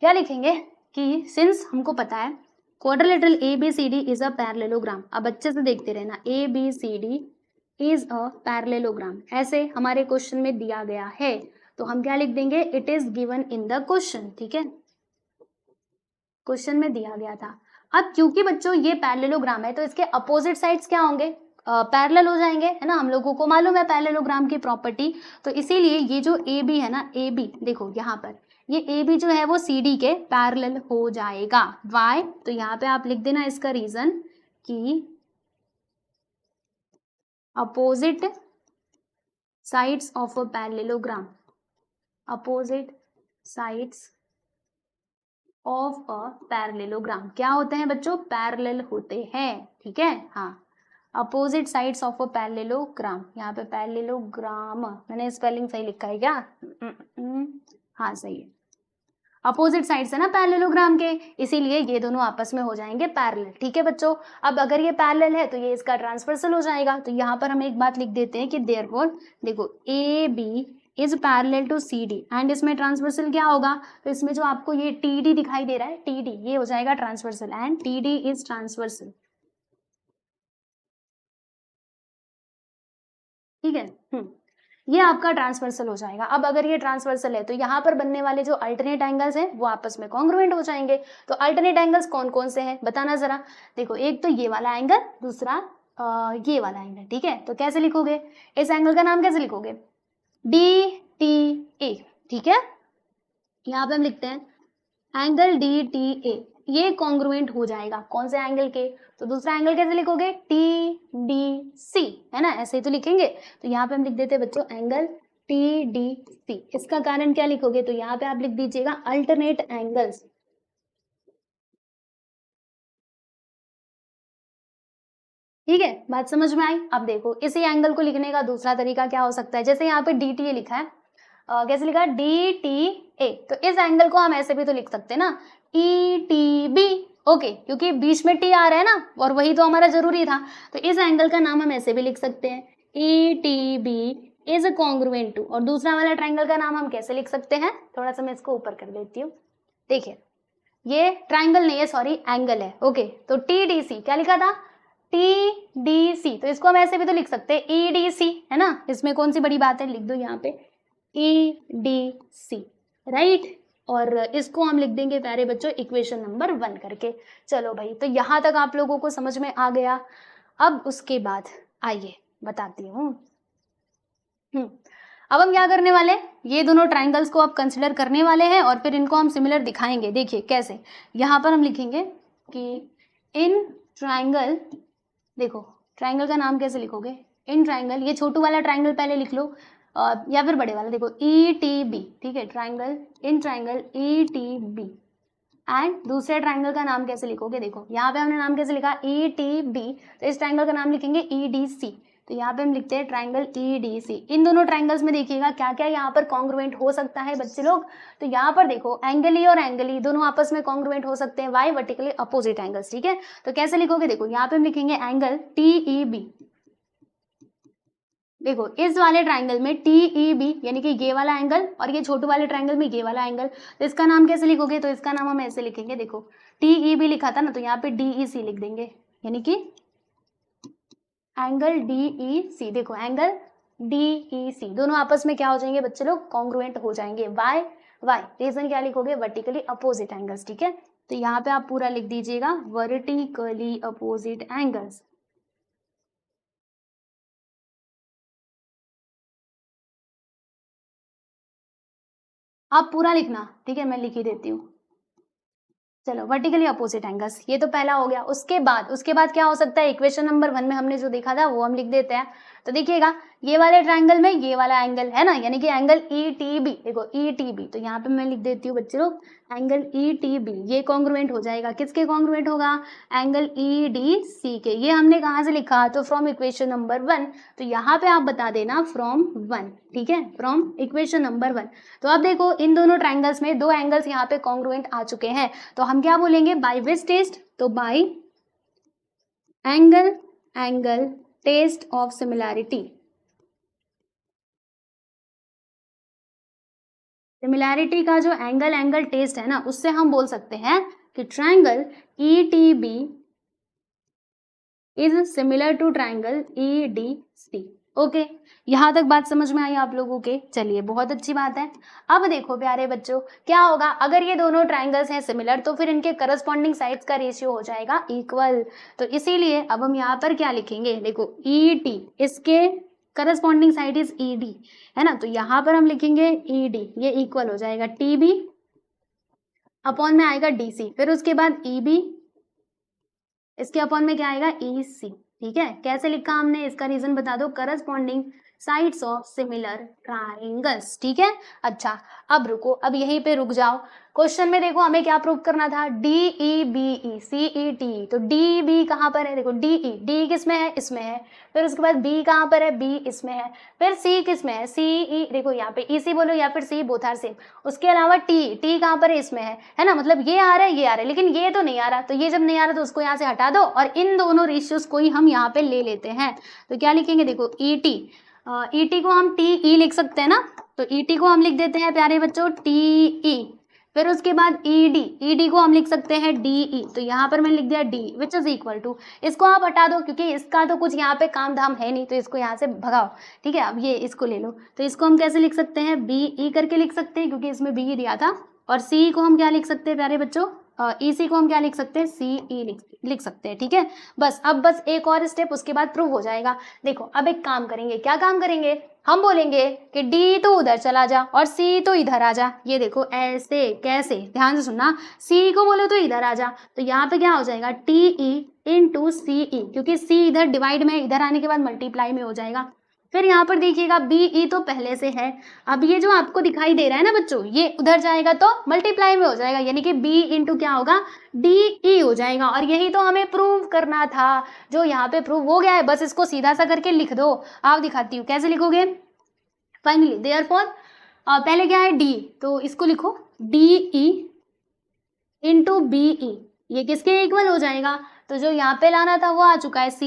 क्या लिखेंगे कि सिंस हमको पता है quadrilateral A B C D is a parallelogram, अब अच्छे से देखते रहना, A B C D is a parallelogram, ऐसे हमारे क्वेश्चन में दिया गया है, तो हम क्या लिख देंगे, it is given in the question. ठीक है, क्वेश्चन में दिया गया था। अब क्योंकि बच्चों ये पैरेललोग्राम है तो इसके अपोजिट साइड्स क्या होंगे, पैरेलल हो जाएंगे, है ना, हम लोगों को मालूम है पैरेललोग्राम की प्रॉपर्टी। तो इसीलिए ये जो ए बी है ना, ए बी देखो यहाँ पर ये ए बी जो है वो सी डी के पैरेलल हो जाएगा। वाई, तो यहाँ पे आप लिख देना इसका रीजन कि opposite sides of a parallelogram, opposite sides of a parallelogram क्या होते हैं बच्चों, पैरेलल होते हैं। ठीक है, हाँ, opposite sides of a parallelogram, यहाँ पे पैरेललोग्राम मैंने स्पेलिंग सही लिखा है क्या, हाँ सही है, अपोजिट साइड्स है ना पैरेललोग्राम के, इसीलिए ये दोनों आपस में हो जाएंगे पैरेलल। ठीक है बच्चों, अब अगर ये पैरेलल है तो ये इसका ट्रांसवर्सल हो जाएगा। तो यहाँ पर हम एक बात लिख देते हैं कि देयरफॉर देखो A B is parallel to C D, and इसमें ट्रांसवर्सल क्या होगा, तो इसमें जो आपको ये टी डी दिखाई दे रहा है, टी डी ये हो जाएगा transversal, and T D is transversal. ठीक है, ये आपका ट्रांसवर्सल हो जाएगा। अब अगर ये ट्रांसवर्सल है तो यहाँ पर बनने वाले जो अल्टरनेट एंगल्स हैं वो आपस में कॉन्ग्रुएंट हो जाएंगे। तो अल्टरनेट एंगल्स कौन कौन से हैं बताना जरा। देखो एक तो ये वाला एंगल, दूसरा ये वाला एंगल। ठीक है, तो कैसे लिखोगे, इस एंगल का नाम कैसे लिखोगे, डी टी ए। ठीक है, यहाँ पे हम लिखते हैं एंगल डी टी ए, ये कॉन्ग्रुएंट हो जाएगा कौन से एंगल के, तो दूसरा एंगल कैसे लिखोगे, टी डी सी, है ना, ऐसे ही तो लिखेंगे। तो यहाँ पे हम लिख देते हैं बच्चों एंगल TDC। इसका कारण क्या लिखोगे, तो यहाँ पे आप लिख दीजिएगा अल्टरनेट एंगल्स। ठीक है, बात समझ में आई। अब देखो इसी एंगल को लिखने का दूसरा तरीका क्या हो सकता है, जैसे यहाँ पे DTA लिखा है, कैसे लिखा है, DTA, तो इस एंगल को हम ऐसे भी तो लिख सकते हैं ना, ETB। ओके, क्योंकि बीच में T आ रहा है ना, और वही तो हमारा जरूरी था, तो इस एंगल का नाम हम ऐसे भी लिख सकते हैं, ETB इज कॉन्ग्रुएंट टू, और दूसरा वाला ट्राइंगल का नाम हम कैसे लिख सकते हैं, थोड़ा सा मैं इसको ऊपर कर देती हूँ। देखिए ये ट्राइंगल नहीं है, सॉरी एंगल है। ओके, तो TDC क्या लिखा था, TDC, तो इसको हम ऐसे भी तो लिख सकते हैं EDC, है ना, इसमें कौन सी बड़ी बात है, लिख दो यहाँ पे EDC, राइट। और इसको हम लिख देंगे प्यारे बच्चों इक्वेशन नंबर 1 करके। चलो भाई, तो यहाँ तक आप लोगों को समझ में आ गया। अब उसके बाद आइए बताती हूँ। अब हम क्या करने वाले हैं, ये दोनों ट्राइंगल्स को आप कंसिडर करने वाले हैं और फिर इनको हम सिमिलर दिखाएंगे। देखिए कैसे, यहाँ पर हम लिखेंगे कि इन ट्राइंगल, देखो ट्राइंगल का नाम कैसे लिखोगे, इन ट्राइंगल, ये छोटू वाला ट्राइंगल पहले लिख लो, या फिर बड़े वाला, देखो ETB, ठीक है, triangle, in triangle ETB। And दूसरे ट्राइंगल का नाम कैसे लिखोगे, देखो यहाँ पे हमने नाम कैसे लिखा ETB, तो इस ट्राइंगल का नाम लिखेंगे EDC, तो यहाँ पे हम लिखते हैं ट्राइंगल EDC। इन दोनों ट्राइंगल्स में देखिएगा क्या क्या यहाँ पर कॉन्ग्रुएंट हो सकता है बच्चे लोग, तो यहाँ पर देखो एंगल E और एंगल E दोनों आपस में कॉन्ग्रुएंट हो सकते हैं, वाई वर्टिकली अपोजिट एंगल्स, ठीक है। तो कैसे लिखोगे, देखो यहाँ पे हम लिखेंगे एंगल TEB, देखो इस वाले ट्राइंगल में TEB यानी कि ये वाला एंगल, और ये छोटू वाले ट्राइंगल में ये वाला एंगल, तो इसका नाम कैसे लिखोगे, तो इसका नाम हम ऐसे लिखेंगे, देखो TEB लिखा था ना, तो यहाँ पे DEC लिख देंगे, यानी कि एंगल DEC। देखो एंगल DEC दोनों आपस में क्या हो जाएंगे बच्चे लोग, कॉन्ग्रुएंट हो जाएंगे। वाई रीजन क्या लिखोगे, वर्टिकली अपोजिट एंगल्स, ठीक है। तो यहाँ पे आप पूरा लिख दीजिएगा वर्टिकली अपोजिट एंगल्स। आप पूरा लिखना, ठीक है, मैं लिख ही देती हूँ। चलो वर्टिकली अपोजिट एंगल्स, ये तो पहला हो गया। उसके बाद क्या हो सकता है, इक्वेशन नंबर 1 में हमने जो देखा था वो हम लिख देते हैं। तो देखिएगा ये वाले ट्राइंगल में ये वाला एंगल है ना, यानी कि एंगल ETB, देखो ETB, तो यहाँ पे मैं लिख देती हूँ बच्चे लोग एंगल ETB, ये कॉन्ग्रुएंट हो जाएगा, किसके कॉन्ग्रुएंट होगा, एंगल EDC के। ये हमने कहाँ से लिखा, तो फ्रॉम इक्वेशन नंबर 1, तो यहाँ पे आप बता देना फ्रॉम 1, ठीक है, फ्रॉम इक्वेशन नंबर 1। तो अब देखो इन दोनों ट्राइंगल्स में दो एंगल्स यहाँ पे कॉन्ग्रुएंट आ चुके हैं, तो हम क्या बोलेंगे, बाय विच टेस्ट, तो by angle test of similarity. Similarity का जो एंगल टेस्ट है ना, उससे हम बोल सकते हैं कि triangle ETB is similar to triangle EDC। Okay, यहाँ तक बात समझ में आई आप लोगों के, चलिए बहुत अच्छी बात है। अब देखो प्यारे बच्चों क्या होगा, अगर ये दोनों ट्राइंगल्स हैं सिमिलर, तो फिर इनके करस्पॉन्डिंग साइड्स का रेशियो हो जाएगा इक्वल। तो इसीलिए अब हम यहाँ पर क्या लिखेंगे, देखो ET, इसके करस्पॉन्डिंग साइड इज ED, है ना, तो यहाँ पर हम लिखेंगे ED, ये इक्वल हो जाएगा TB अपॉन में आएगा DC, फिर उसके बाद EB, इसके अपॉन में क्या आएगा EC, ठीक है। कैसे लिखा हमने, इसका रीजन बता दो, corresponding sides of similar triangles, ठीक है। अच्छा अब रुको, अब यहीं पे रुक जाओ। क्वेश्चन में देखो हमें क्या प्रूव करना था, DEBE CET, तो DB कहाँ पर है, देखो DE किस में है, इसमें है, फिर उसके बाद B कहाँ पर है, B इसमें है, फिर C किस में है, CE, देखो यहाँ पे EC बोलो या फिर C, बोथ आर सेम। उसके अलावा T कहाँ पर है, इसमें है ना, मतलब ये आ रहा है, ये आ रहा है, लेकिन ये तो नहीं आ रहा, तो ये जब नहीं आ रहा तो उसको यहाँ से हटा दो और इन दोनों रेशियोज को ही हम यहाँ पे ले लेते हैं। तो क्या लिखेंगे, देखो ET को हम TE लिख सकते हैं ना, तो ET को हम लिख देते हैं प्यारे बच्चों TE, फिर उसके बाद ED को हम लिख सकते हैं DE, तो यहाँ पर मैंने लिख दिया D which is equal to, इसको आप हटा दो क्योंकि इसका तो कुछ यहाँ पे काम धाम है नहीं, तो इसको यहाँ से भगाओ, ठीक है। अब ये इसको ले लो, तो इसको हम कैसे लिख सकते हैं, BE करके लिख सकते हैं क्योंकि इसमें B दिया था, और C को हम क्या लिख सकते हैं प्यारे बच्चों, EC को हम क्या लिख सकते हैं, CE लिख सकते हैं, ठीक है। बस एक और स्टेप, उसके बाद प्रूव हो जाएगा। देखो अब एक काम करेंगे, क्या काम करेंगे, हम बोलेंगे कि D तो उधर चला जा और C तो इधर आ जा। ये देखो ऐसे, कैसे, ध्यान से सुनना, C को बोलो तो इधर आ जा, तो यहाँ पे क्या हो जाएगा TE इंटू CE, क्योंकि C इधर डिवाइड में, इधर आने के बाद मल्टीप्लाई में हो जाएगा, फिर यहाँ पर देखिएगा BE तो पहले से है, अब ये जो आपको दिखाई दे रहा है ना बच्चों, ये उधर जाएगा तो मल्टीप्लाई में हो जाएगा, यानी कि B इंटू क्या होगा, DE हो जाएगा। और यही तो हमें प्रूव करना था, जो यहाँ पे प्रूव हो गया है, बस इसको सीधा सा करके लिख दो। आप दिखाती हूँ कैसे लिखोगे। फाइनली देयरफॉर पहले क्या है D, तो इसको लिखो DE इंटू BE, ये किसके इक्वल हो जाएगा, तो जो यहाँ पे लाना था वो आ चुका है, C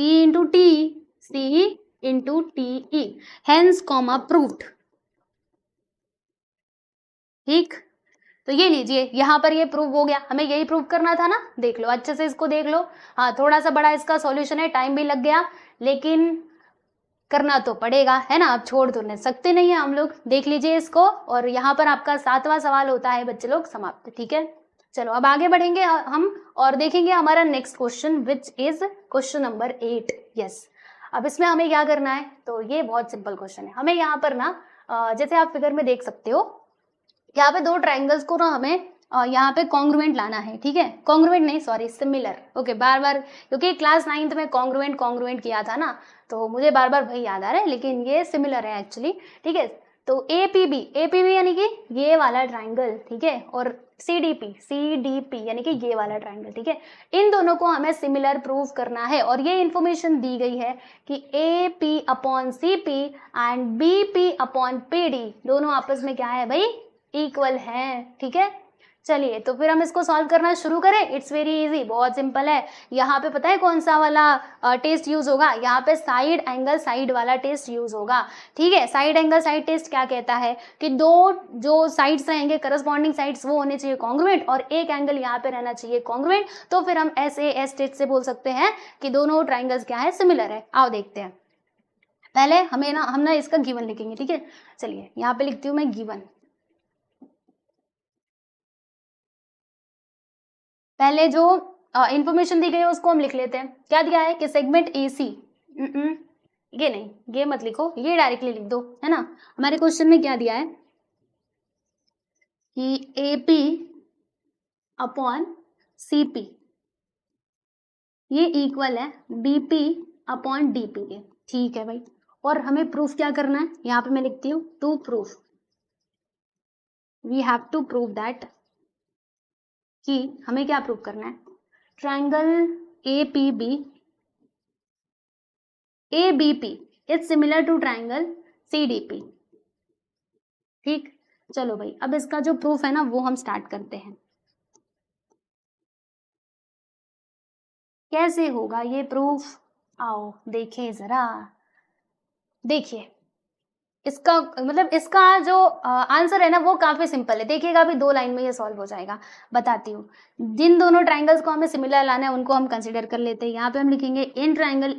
into TE, hence comma proved. ठीक, तो ये लीजिए, यहाँ पर ये प्रूव हो गया, हमें यही प्रूव करना था ना। देख लो अच्छे से, इसको देख लो। हाँ, थोड़ा सा बड़ा इसका सॉल्यूशन है, टाइम भी लग गया, लेकिन करना तो पड़ेगा, है ना, अब छोड़ तो नहीं सकते नहीं है हम लोग। देख लीजिए इसको, और यहाँ पर आपका 7वां सवाल होता है बच्चे लोग समाप्त। ठीक है, चलो अब आगे बढ़ेंगे हम और देखेंगे हमारा next question, which is question number 8। Yes, अब इसमें हमें क्या करना है, तो ये बहुत सिंपल क्वेश्चन है। हमें यहाँ पर ना जैसे आप फिगर में देख सकते हो, यहाँ पे दो ट्राइंगल्स को ना हमें यहाँ पे कॉन्ग्रुएंट लाना है। ठीक है, कॉन्ग्रुएंट नहीं, सॉरी, सिमिलर। ओके, बार बार, क्योंकि क्लास 9th में कॉन्ग्रुएंट किया था ना, तो मुझे बार बार वही याद आ रहा है, लेकिन ये सिमिलर है एक्चुअली। ठीक है, तो APB यानी कि ये वाला ट्राइंगल, ठीक है, और CDP यानी कि ये वाला ट्राइंगल। ठीक है, इन दोनों को हमें सिमिलर प्रूव करना है, और ये इंफॉर्मेशन दी गई है कि AP/CP एंड BP/PD दोनों आपस में क्या है भाई, इक्वल है। ठीक है, चलिए तो फिर हम इसको सॉल्व करना शुरू करें। इट्स वेरी इजी, बहुत सिंपल है। यहाँ पे पता है कौन सा वाला टेस्ट यूज होगा, यहाँ पे साइड एंगल साइड वाला टेस्ट यूज होगा। ठीक है, साइड एंगल साइड टेस्ट क्या कहता है कि दो जो साइड्स रहेंगे, करस्पॉन्डिंग साइड्स, वो होने चाहिए कॉन्ग्रुएंट, और एक एंगल यहाँ पे रहना चाहिए कॉन्ग्रुएंट। तो फिर हम SAS टेस्ट से बोल सकते हैं कि दोनों ट्राइंगल्स क्या है, सिमिलर है। आओ देखते हैं। पहले हम ना इसका गिवन लिखेंगे। ठीक है, चलिए यहाँ पे लिखती हूँ मैं गिवन। पहले जो इंफॉर्मेशन दी गई है उसको हम लिख लेते हैं। क्या दिया है कि सेगमेंट AC, ये नहीं, ये मत लिखो, ये डायरेक्टली लिख दो, है ना। हमारे क्वेश्चन में क्या दिया है कि AP/CP ये इक्वल है BP/DP के। ठीक है भाई, और हमें प्रूफ क्या करना है, यहाँ पे मैं लिखती हूँ to prove, we have to prove that, कि हमें क्या प्रूव करना है, triangle ABP is similar to triangle CDP। ठीक, चलो भाई, अब इसका जो प्रूफ है ना वो हम स्टार्ट करते हैं। कैसे होगा ये प्रूफ, आओ देखें जरा। देखिए, इसका मतलब इसका जो आंसर है ना वो काफी सिंपल है। देखिएगा अभी 2 लाइन में ये सॉल्व हो जाएगा। बताती हूँ, जिन दोनों ट्राइंगल्स को हमें सिमिलर लाना है उनको हम कंसीडर कर लेते हैं। यहाँ पे हम लिखेंगे इन ट्राइंगल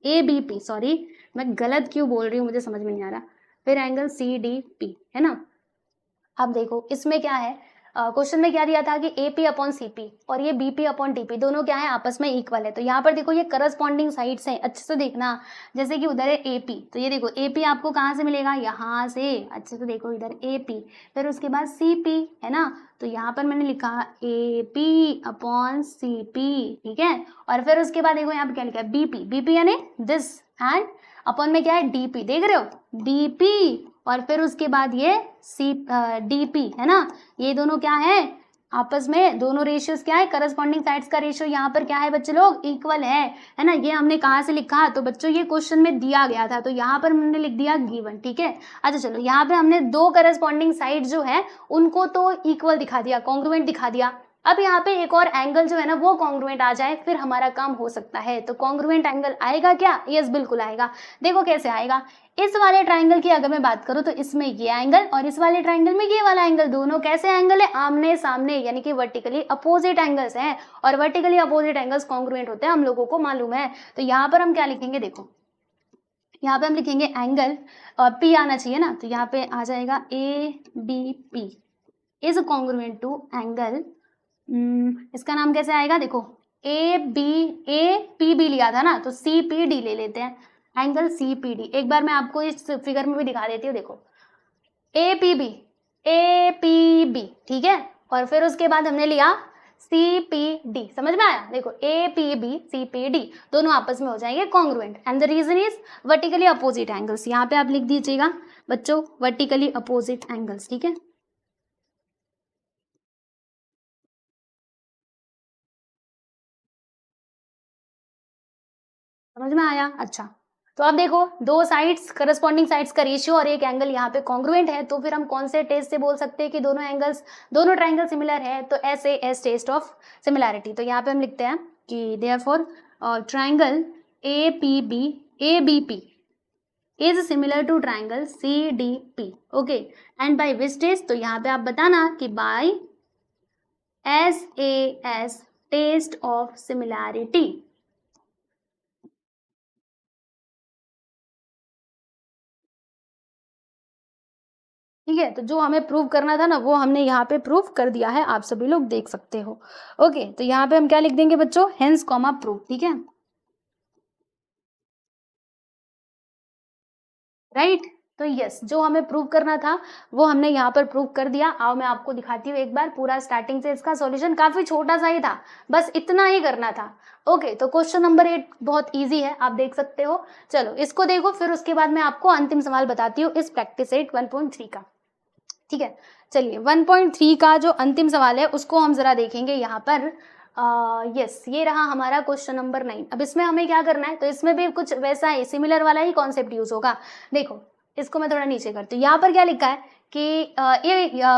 ABP, सॉरी मैं गलत क्यों बोल रही हूँ, मुझे समझ में नहीं आ रहा। फिर एंगल CDP, है ना। अब देखो इसमें क्या है, क्वेश्चन में क्या दिया था कि AP/CP और ये BP/DP दोनों क्या है, आपस में इक्वल है। तो यहाँ पर देखो ये करस्पॉन्डिंग साइड्स हैं, अच्छे से देखना। जैसे कि उधर है AP, तो ये देखो AP आपको कहाँ से मिलेगा, यहाँ से। अच्छे से देखो, इधर AP, फिर उसके बाद CP, है ना। तो यहाँ पर मैंने लिखा AP/CP, ठीक है। और फिर उसके बाद देखो यहाँ पे क्या लिखा है, BP यानी दिस, एंड अपन में क्या है DP, देख रहे हो DP, और फिर उसके बाद ये DP, है ना। ये दोनों क्या है आपस में, दोनों रेशियोज क्या है, करस्पॉन्डिंग साइड्स का रेशियो यहाँ पर क्या है बच्चे लोग, इक्वल है ना। ये हमने कहाँ से लिखा, तो बच्चों ये क्वेश्चन में दिया गया था, तो यहाँ पर हमने लिख दिया गिवन। ठीक है, अच्छा चलो, यहाँ पे हमने दो करस्पॉन्डिंग साइड जो है उनको तो इक्वल दिखा दिया, कॉन्ग्रुएंट दिखा दिया। अब यहाँ पे एक और एंगल जो है ना वो कॉन्ग्रुएंट आ जाए, फिर हमारा काम हो सकता है। तो कॉन्ग्रुएंट एंगल आएगा क्या, यस बिल्कुल आएगा। देखो कैसे आएगा, इस वाले ट्राइंगल की अगर मैं बात करूं तो इसमें ये एंगल और इस वाले ट्राइंगल में ये वाला एंगल, दोनों कैसे एंगल है, आमने सामने, यानी कि वर्टिकली अपोजिट एंगल्स हैं। और वर्टिकली अपोजिट एंगल्स कॉन्ग्रुएंट होते हैं, हम लोगों को मालूम है। तो यहाँ पर हम क्या लिखेंगे, देखो यहाँ पे हम लिखेंगे एंगल, और P आना चाहिए ना, तो यहाँ पे आ जाएगा ABP is congruent to angle, इसका नाम कैसे आएगा, देखो APB लिया था ना, तो CPD ले लेते हैं, एंगल CPD। एक बार मैं आपको इस फिगर में भी दिखा देती हूँ, देखो APB, ठीक है। और फिर उसके बाद हमने लिया CPD, समझ में आया? देखो APB CPD दोनों आपस में हो जाएंगे congruent and the reason is vertically opposite angles. यहाँ पे आप लिख दीजिएगा बच्चों वर्टिकली अपोजिट एंगल्स, ठीक है। समझ में आया? अच्छा, तो अब देखो दो साइड्स करस्पॉन्डिंग साइड्स का रेशियो और एक एंगल यहाँ पे कॉन्ग्रुएंट है, तो फिर हम कौन से टेस्ट से बोल सकते हैं कि दोनों एंगल्स दोनों ट्राइंगल सिमिलर है? तो SAS टेस्ट ऑफ सिमिलैरिटी। तो यहाँ पे हम लिखते हैं कि therefore triangle ABP is similar to triangle CDP, okay, and by which test? तो यहाँ पे आप बताना कि by SAS test of similarity. ठीक है, तो जो हमें प्रूव करना था ना वो हमने यहाँ पे प्रूव कर दिया है, आप सभी लोग देख सकते हो। ओके, तो यहाँ पे हम क्या लिख देंगे बच्चों? हेंस कॉमा प्रूव, ठीक है, राइट। तो यस, जो हमें प्रूव करना था वो हमने यहाँ पर प्रूव कर दिया। आओ मैं आपको दिखाती हूँ एक बार पूरा स्टार्टिंग से। इसका सॉल्यूशन काफी छोटा सा ही था, बस इतना ही करना था। ओके, तो क्वेश्चन नंबर 8 बहुत इजी है, आप देख सकते हो। चलो इसको देखो, फिर उसके बाद मैं आपको अंतिम सवाल बताती हूँ इस प्रैक्टिस सेट 1.3 का, ठीक है। चलिए 1.3 का जो अंतिम सवाल है उसको हम जरा देखेंगे यहाँ पर। यस, ये रहा हमारा क्वेश्चन नंबर 9। अब इसमें हमें क्या करना है? तो इसमें भी कुछ वैसा ही सिमिलर वाला ही कॉन्सेप्ट यूज होगा। देखो इसको मैं थोड़ा नीचे करती हूँ। यहाँ पर क्या लिखा है कि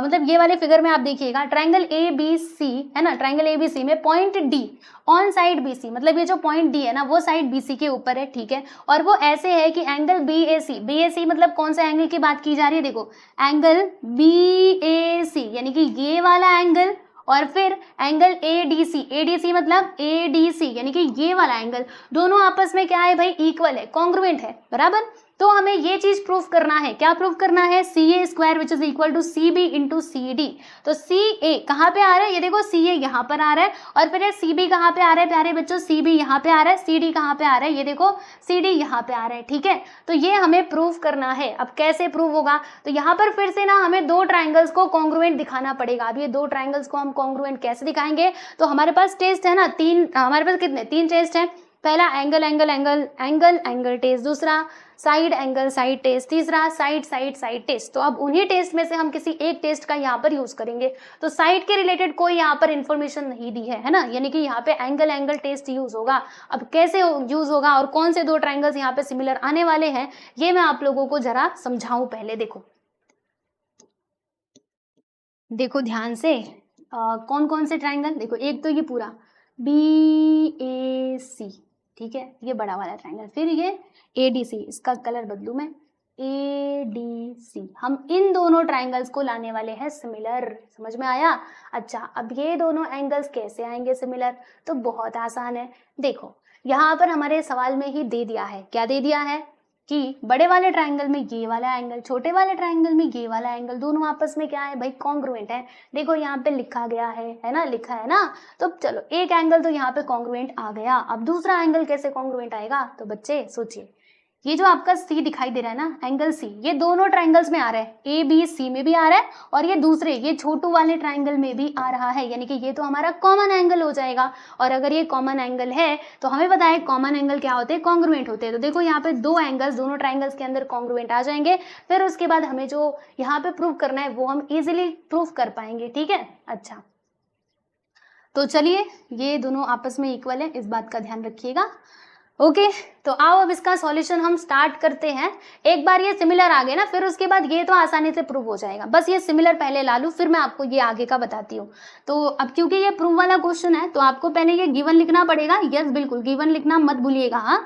मतलब ये वाले फिगर में आप देखिएगा ट्राइंगल ABC है ना, ट्राइंगल ABC में point D on side BC, मतलब ये जो पॉइंट D है ना वो साइड BC के ऊपर है, ठीक है। और वो ऐसे है कि एंगल BAC मतलब कौन सा एंगल की बात की जा रही है? देखो एंगल BAC यानी कि ये वाला एंगल, और फिर एंगल ADC मतलब ADC यानी कि ये वाला एंगल, दोनों आपस में क्या है भाई? इक्वल है, कॉन्ग्रुएंट है, बराबर। तो हमें ये चीज प्रूफ करना है। क्या प्रूफ करना है? CA square which is equal to CB into CD। तो CA कहाँ पे आ रहा है? ये देखो CA यहाँ पर आ रहा है, और फिर ये CB कहाँ पे आ रहा है प्यारे बच्चों? CB यहाँ पे आ रहा है। CD कहाँ पे आ रहा है? ये देखो CD यहाँ पे आ रहा है, ठीक है। तो ये हमें प्रूफ करना है। अब कैसे प्रूफ होगा? तो यहाँ पर फिर से ना हमें दो ट्राइंगल्स को कॉन्ग्रुएंट दिखाना पड़ेगा। अब ये दो ट्राइंगल्स को हम कॉन्ग्रुएंट कैसे दिखाएंगे? तो हमारे पास टेस्ट है ना तीन, हमारे पास कितने? तीन टेस्ट है। पहला angle angle angle angle angle test, दूसरा साइड एंगल साइड टेस्ट, तीसरा साइड साइड साइड टेस्ट। तो अब उन्हीं टेस्ट में से हम किसी एक टेस्ट का यहाँ पर यूज करेंगे। तो साइड के रिलेटेड कोई यहाँ पर इंफॉर्मेशन नहीं दी है ना, यानी कि यहाँ पे एंगल एंगल टेस्ट यूज होगा। अब कैसे यूज होगा और कौन से दो ट्राइंगल्स यहाँ पे सिमिलर आने वाले हैं ये मैं आप लोगों को जरा समझाऊं पहले। देखो ध्यान से, कौन कौन से ट्राइंगल? देखो एक तो ये पूरा BAC, ठीक है, ये बड़ा वाला ट्राइंगल। फिर ये ADC, इसका कलर बदलू मैं, ADC। हम इन दोनों ट्राइंगल्स को लाने वाले हैं सिमिलर, समझ में आया? अच्छा, अब ये दोनों एंगल्स कैसे आएंगे सिमिलर? तो बहुत आसान है। देखो यहाँ पर हमारे सवाल में ही दे दिया है, क्या दे दिया है कि बड़े वाले ट्राइंगल में ये वाला एंगल, छोटे वाले ट्राइंगल में ये वाला एंगल, दोनों आपस में क्या है भाई? कॉन्ग्रुएंट है। देखो यहाँ पे लिखा गया है ना, लिखा है ना। तो चलो एक एंगल तो यहाँ पे कॉन्ग्रुएंट आ गया, अब दूसरा एंगल कैसे कॉन्ग्रुएंट आएगा? तो बच्चे सोचिए, ये जो आपका C दिखाई दे रहा है ना, एंगल C, ये दोनों ट्राइंगल्स में आ रहा है, ABC में भी आ रहा है और ये दूसरे ये छोटू वाले ट्राइंगल में भी आ रहा है, यानी कि ये तो हमारा कॉमन एंगल हो जाएगा। और अगर ये कॉमन एंगल है तो हमें पता है कॉमन एंगल क्या होते हैं? कॉन्ग्रुएंट होते हैं। तो देखो यहाँ पे दो एंगल्स दोनों ट्राइंगल्स के अंदर कॉन्ग्रुएंट आ जाएंगे। फिर उसके बाद हमें जो यहाँ पे प्रूव करना है वो हम इजिली प्रूव कर पाएंगे, ठीक है। अच्छा, तो चलिए ये दोनों आपस में इक्वल है, इस बात का ध्यान रखिएगा। ओके, तो आओ अब इसका सॉल्यूशन हम स्टार्ट करते हैं। एक बार ये सिमिलर आ गए ना, फिर उसके बाद ये तो आसानी से प्रूव हो जाएगा। बस ये सिमिलर पहले ला लूं, फिर मैं आपको ये आगे का बताती हूँ। तो अब क्योंकि ये प्रूव वाला क्वेश्चन है तो आपको पहले ये गिवन लिखना पड़ेगा। यस बिल्कुल, गिवन लिखना मत भूलिएगा। हाँ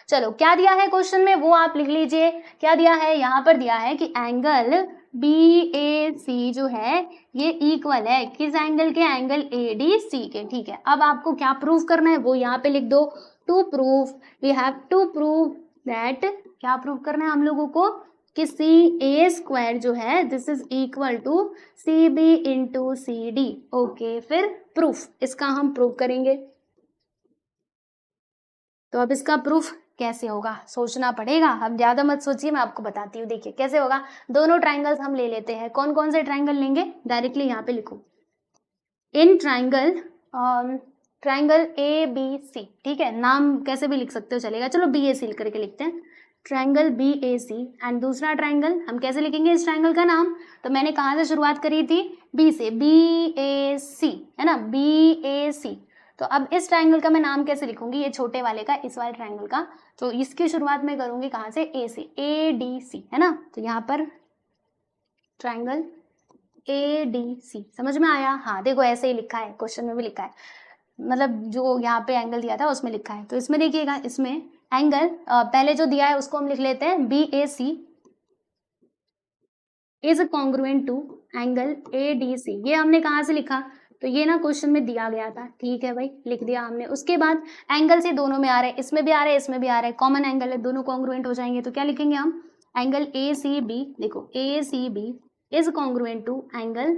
चलो, क्या दिया है क्वेश्चन में वो आप लिख लीजिए। क्या दिया है? यहाँ पर दिया है कि एंगल BAC जो है ये इक्वल है किस एंगल के? एंगल ADC के, ठीक है। अब आपको क्या प्रूव करना है वो यहाँ पे लिख दो। To prove, we have to prove that, क्या प्रूव करना है हम लोगों को? कि CA स्क्वायर जो है this is equal to CB into CD। Okay, फिर प्रूफ, इसका हम प्रूव करेंगे। तो अब इसका प्रूफ कैसे होगा सोचना पड़ेगा। अब ज्यादा मत सोचिए, मैं आपको बताती हूँ। देखिए कैसे होगा। दोनों ट्राइंगल्स हम ले लेते हैं। कौन कौन से ट्राइंगल लेंगे? डायरेक्टली यहाँ पे लिखो। In triangle triangle A B C, ठीक है, नाम कैसे भी लिख सकते हो चलेगा, चलो बी ए सी करके लिखते हैं, triangle B A C. And दूसरा ट्राइंगल हम कैसे लिखेंगे इस ट्राइंगल का नाम, तो मैंने कहाँ से शुरुआत करी थी, बी से, बी ए सी, है ना, बी ए सी। तो अब इस ट्राइंगल का मैं नाम कैसे लिखूंगी, ये छोटे वाले का, इस वाले ट्राइंगल का, तो इसकी शुरुआत मैं करूंगी कहाँ से, ए से, ए डी सी, है ना, तो यहाँ पर ट्राइंगल ए डी सी, समझ में आया। हाँ देखो ऐसे ही लिखा है, क्वेश्चन में भी लिखा है, मतलब जो यहाँ पे एंगल दिया था उसमें लिखा है। तो इसमें देखिएगा, इसमें एंगल पहले जो दिया है उसको हम लिख लेते हैं, B A C is congruent to angle A D C. ये हमने कहाँ से लिखा, तो ये ना क्वेश्चन में दिया गया था, ठीक है भाई, लिख दिया हमने। उसके बाद एंगल से दोनों में आ रहा है, इसमें भी आ रहा है, इसमें भी आ रहा है, कॉमन एंगल है, दोनों कॉन्ग्रुएंट हो जाएंगे। तो क्या लिखेंगे हम, एंगल ए सी बी, देखो A C B is congruent to angle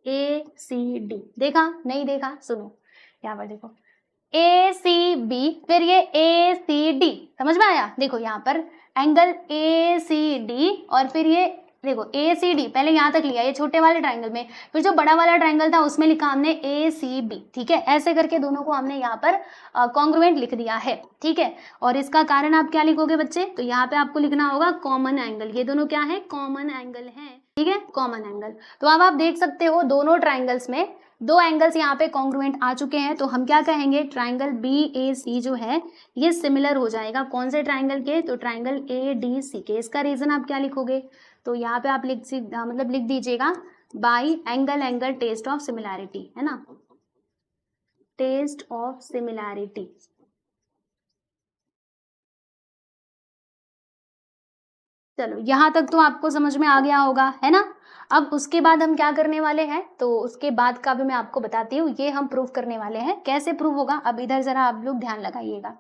A C D. देखा नहीं देखा, सुनो यहाँ पर देखो, ए सी बी, फिर ये ए सी डी, समझ में आया। देखो यहाँ पर एंगल ए सी डी और फिर ये देखो ए सी डी, पहले यहाँ तक लिया ये छोटे वाले ट्राइंगल में, फिर जो बड़ा वाला ट्राइंगल था उसमें लिखा हमने ए सी बी, ठीक है, ऐसे करके दोनों को हमने यहाँ पर कॉन्ग्रुएंट लिख दिया है, ठीक है। और इसका कारण आप क्या लिखोगे बच्चे, तो यहाँ पे आपको लिखना होगा कॉमन एंगल, ये दोनों क्या है, कॉमन एंगल है, ठीक है, कॉमन एंगल। तो अब आप देख सकते हो दोनों ट्राइंगल्स में दो एंगल्स यहाँ पे कॉन्ग्रुएंट आ चुके हैं, तो हम क्या कहेंगे, ट्राइंगल बी ए सी जो है ये सिमिलर हो जाएगा कौन से ट्राइंगल के, तो ट्राइंगल ए डी सी के। इसका रीजन आप क्या लिखोगे, तो यहाँ पे आप लिख दीजिएगा by angle angle test of similarity, है ना, टेस्ट ऑफ सिमिलैरिटी। चलो यहाँ तक तो आपको समझ में आ गया होगा, है ना। अब उसके बाद हम क्या करने वाले हैं, तो उसके बाद का भी मैं आपको बताती हूँ, ये हम प्रूव करने वाले हैं। कैसे प्रूव होगा, अब इधर जरा आप लोग ध्यान लगाइएगा।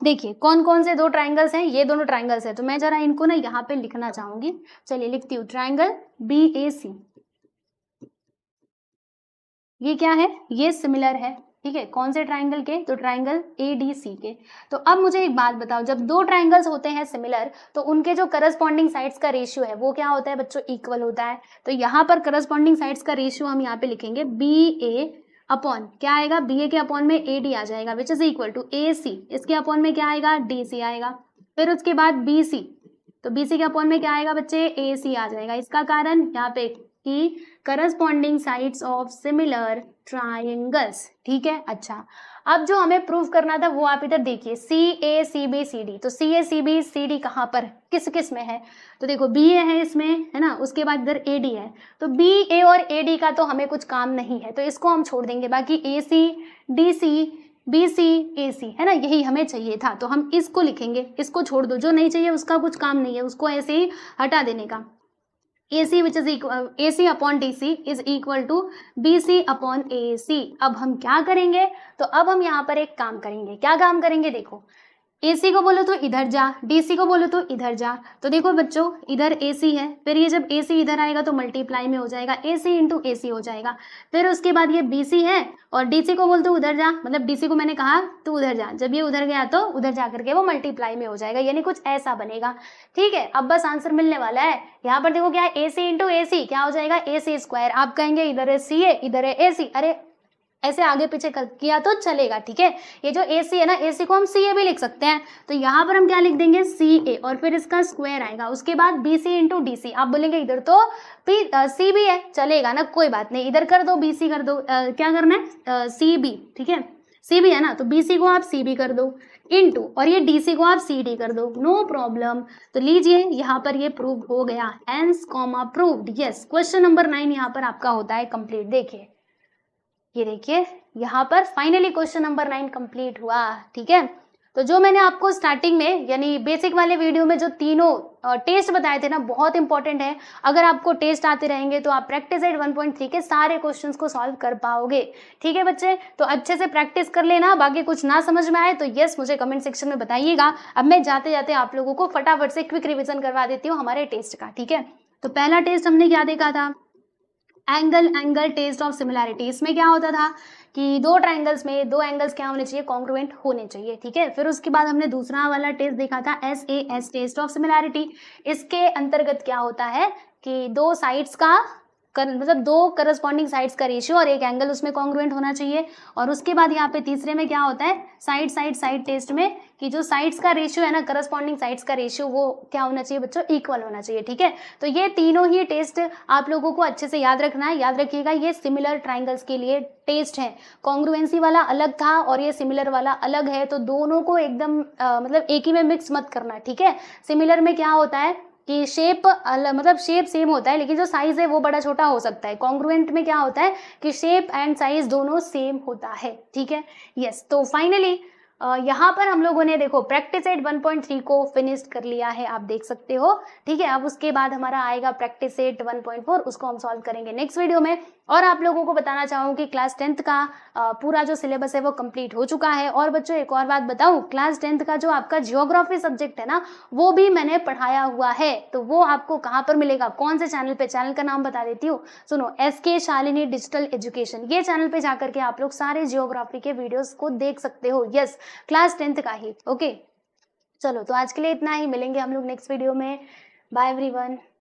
देखिए कौन कौन से दो ट्राइंगल्स हैं, ये दोनों ट्राइंगल्स हैं, तो मैं जरा इनको ना यहाँ पे लिखना चाहूंगी। चलिए लिखती हूँ, ट्राइंगल बी ए सी, ये क्या है, ये सिमिलर है, ठीक है, कौन से ट्राइंगल के, तो ट्राइंगल ए डी सी के। तो अब मुझे एक बात बताओ, जब दो ट्राइंगल्स होते हैं सिमिलर तो उनके जो करस्पॉन्डिंग साइड्स का रेशियो है वो क्या होता है बच्चों, इक्वल होता है। तो यहाँ पर करस्पॉन्डिंग साइड्स का रेशियो हम यहाँ पे लिखेंगे बी ए अपॉन, क्या आएगा, बी ए के अपॉन में ए डी आ जाएगा, विच इज इक्वल टू ए सी, इसके अपॉन में क्या आएगा, डी सी आएगा। फिर उसके बाद बी सी, तो बी सी के अपॉन में क्या आएगा बच्चे, ए सी आ जाएगा। इसका कारण यहाँ पे कि corresponding sides of similar triangles, ठीक है। अच्छा, अब जो हमें प्रूव करना था वो आप इधर देखिए, सी ए सी बी सी डी। तो सी ए सी बी सी डी कहाँ पर, किस किस में है, तो देखो बी ए है इसमें, है ना, उसके बाद इधर ए डी है। तो बी ए और ए डी का तो हमें कुछ काम नहीं है, तो इसको हम छोड़ देंगे। बाकी ए C D C B C ए सी, है ना, यही हमें चाहिए था, तो हम इसको लिखेंगे, इसको छोड़ दो, जो नहीं चाहिए उसका कुछ काम नहीं है, उसको ऐसे ही हटा देने का। AC which is equal AC upon DC is equal to BC upon AC। अब हम क्या करेंगे, तो अब हम यहाँ पर एक काम करेंगे। क्या काम करेंगे, देखो AC को बोलो तो इधर जा, DC को बोलो तो इधर जा। तो देखो बच्चों, इधर AC है, फिर ये जब AC इधर आएगा तो मल्टीप्लाई में हो जाएगा, AC इंटू AC हो जाएगा। फिर उसके बाद ये BC है और DC को बोल तो उधर जा, मतलब DC को मैंने कहा तो उधर जा, जब ये उधर गया तो उधर जा करके वो मल्टीप्लाई में हो जाएगा, यानी कुछ ऐसा बनेगा, ठीक है। अब बस आंसर मिलने वाला है। यहाँ पर देखो क्या है, AC इंटू AC क्या हो जाएगा, AC स्क्वायर। आप कहेंगे इधर है CA इधर है AC, अरे ऐसे आगे पीछे कर किया तो चलेगा, ठीक है। ये जो AC है ना, AC को हम CA भी लिख सकते हैं, तो यहाँ पर हम क्या लिख देंगे, CA और फिर इसका स्क्वायर आएगा। उसके बाद BC इंटू DC। आप बोलेंगे इधर तो C भी है, चलेगा ना, कोई बात नहीं, इधर कर दो BC कर दो, क्या करना है CB, ठीक है, CB है ना, तो BC को आप CB कर दो इंटू, और ये DC को आप CD कर दो, नो प्रॉब्लम। तो लीजिए यहाँ पर ये प्रूव हो गया, hence comma proved. Yes, question number 9 यहाँ पर आपका होता है कंप्लीट। देखिए ये देखिए यहाँ पर फाइनली क्वेश्चन नंबर 9 कंप्लीट हुआ, ठीक है। तो जो मैंने आपको स्टार्टिंग में यानी बेसिक वाले वीडियो में जो तीनों टेस्ट बताए थे ना, बहुत इंपॉर्टेंट है। अगर आपको टेस्ट आते रहेंगे तो आप प्रैक्टिस एट 1.3 के सारे क्वेश्चंस को सॉल्व कर पाओगे, ठीक है बच्चे। तो अच्छे से प्रैक्टिस कर लेना, बाकी कुछ ना समझ में आए तो यस मुझे कमेंट सेक्शन में बताइएगा। अब मैं जाते जाते आप लोगों को फटाफट से क्विक रिविजन करवा देती हूँ हमारे टेस्ट का, ठीक है। तो पहला टेस्ट हमने क्या देखा था, angle angle test of similarity. इसमें क्या होता था कि दो ट्राइंगल्स में दो एंगल्स क्या होने चाहिए, कॉन्ग्रुएंट होने चाहिए, ठीक है। फिर उसके बाद हमने दूसरा वाला टेस्ट देखा था SAS टेस्ट ऑफ सिमिलैरिटी। इसके अंतर्गत क्या होता है कि दो साइड्स का मतलब दो करस्पॉन्डिंग साइड्स का रेशियो और एक एंगल उसमें कॉन्ग्रुएंट होना चाहिए। और उसके बाद यहाँ पे तीसरे में क्या होता है, साइड टेस्ट में कि जो साइड्स का रेशियो है ना, करस्पॉन्डिंग साइड्स का रेशियो वो क्या होना चाहिए बच्चों, इक्वल होना चाहिए। ठीक है, तो ये तीनों ही टेस्ट आप लोगों को अच्छे से याद रखना है। याद रखिएगा ये सिमिलर ट्राइंगल्स के लिए टेस्ट है, कॉन्ग्रुएंसी वाला अलग था और ये सिमिलर वाला अलग है, तो दोनों को एकदम मतलब एक ही में मिक्स मत करना। ठीक है, सिमिलर में क्या होता है कि शेप मतलब शेप सेम होता है लेकिन जो साइज है वो बड़ा छोटा हो सकता है। कॉन्ग्रुएंट में क्या होता है कि शेप एंड साइज दोनों सेम होता है। ठीक है, यस। तो फाइनली यहाँ पर हम लोगों ने देखो प्रैक्टिस सेट 1.3 को फिनिश कर लिया है, आप देख सकते हो। ठीक है, अब उसके बाद हमारा आएगा प्रैक्टिस सेट 1.4, उसको हम सॉल्व करेंगे नेक्स्ट वीडियो में। और आप लोगों को बताना चाहूँगी क्लास 10th का पूरा जो सिलेबस है वो कंप्लीट हो चुका है। और बच्चों एक और बात बताऊँ, क्लास 10th का जो आपका जियोग्राफी सब्जेक्ट है ना, वो भी मैंने पढ़ाया हुआ है। तो वो आपको कहाँ पर मिलेगा, कौन से चैनल पे, चैनल का नाम बता देती हूँ, सुनो, SK शालिनी डिजिटल एजुकेशन, ये चैनल पे जाकर के आप लोग सारे जियोग्राफी के वीडियोस को देख सकते हो। यस, क्लास 10th का ही। ओके, चलो तो आज के लिए इतना ही, मिलेंगे हम लोग नेक्स्ट वीडियो में। Bye everyone.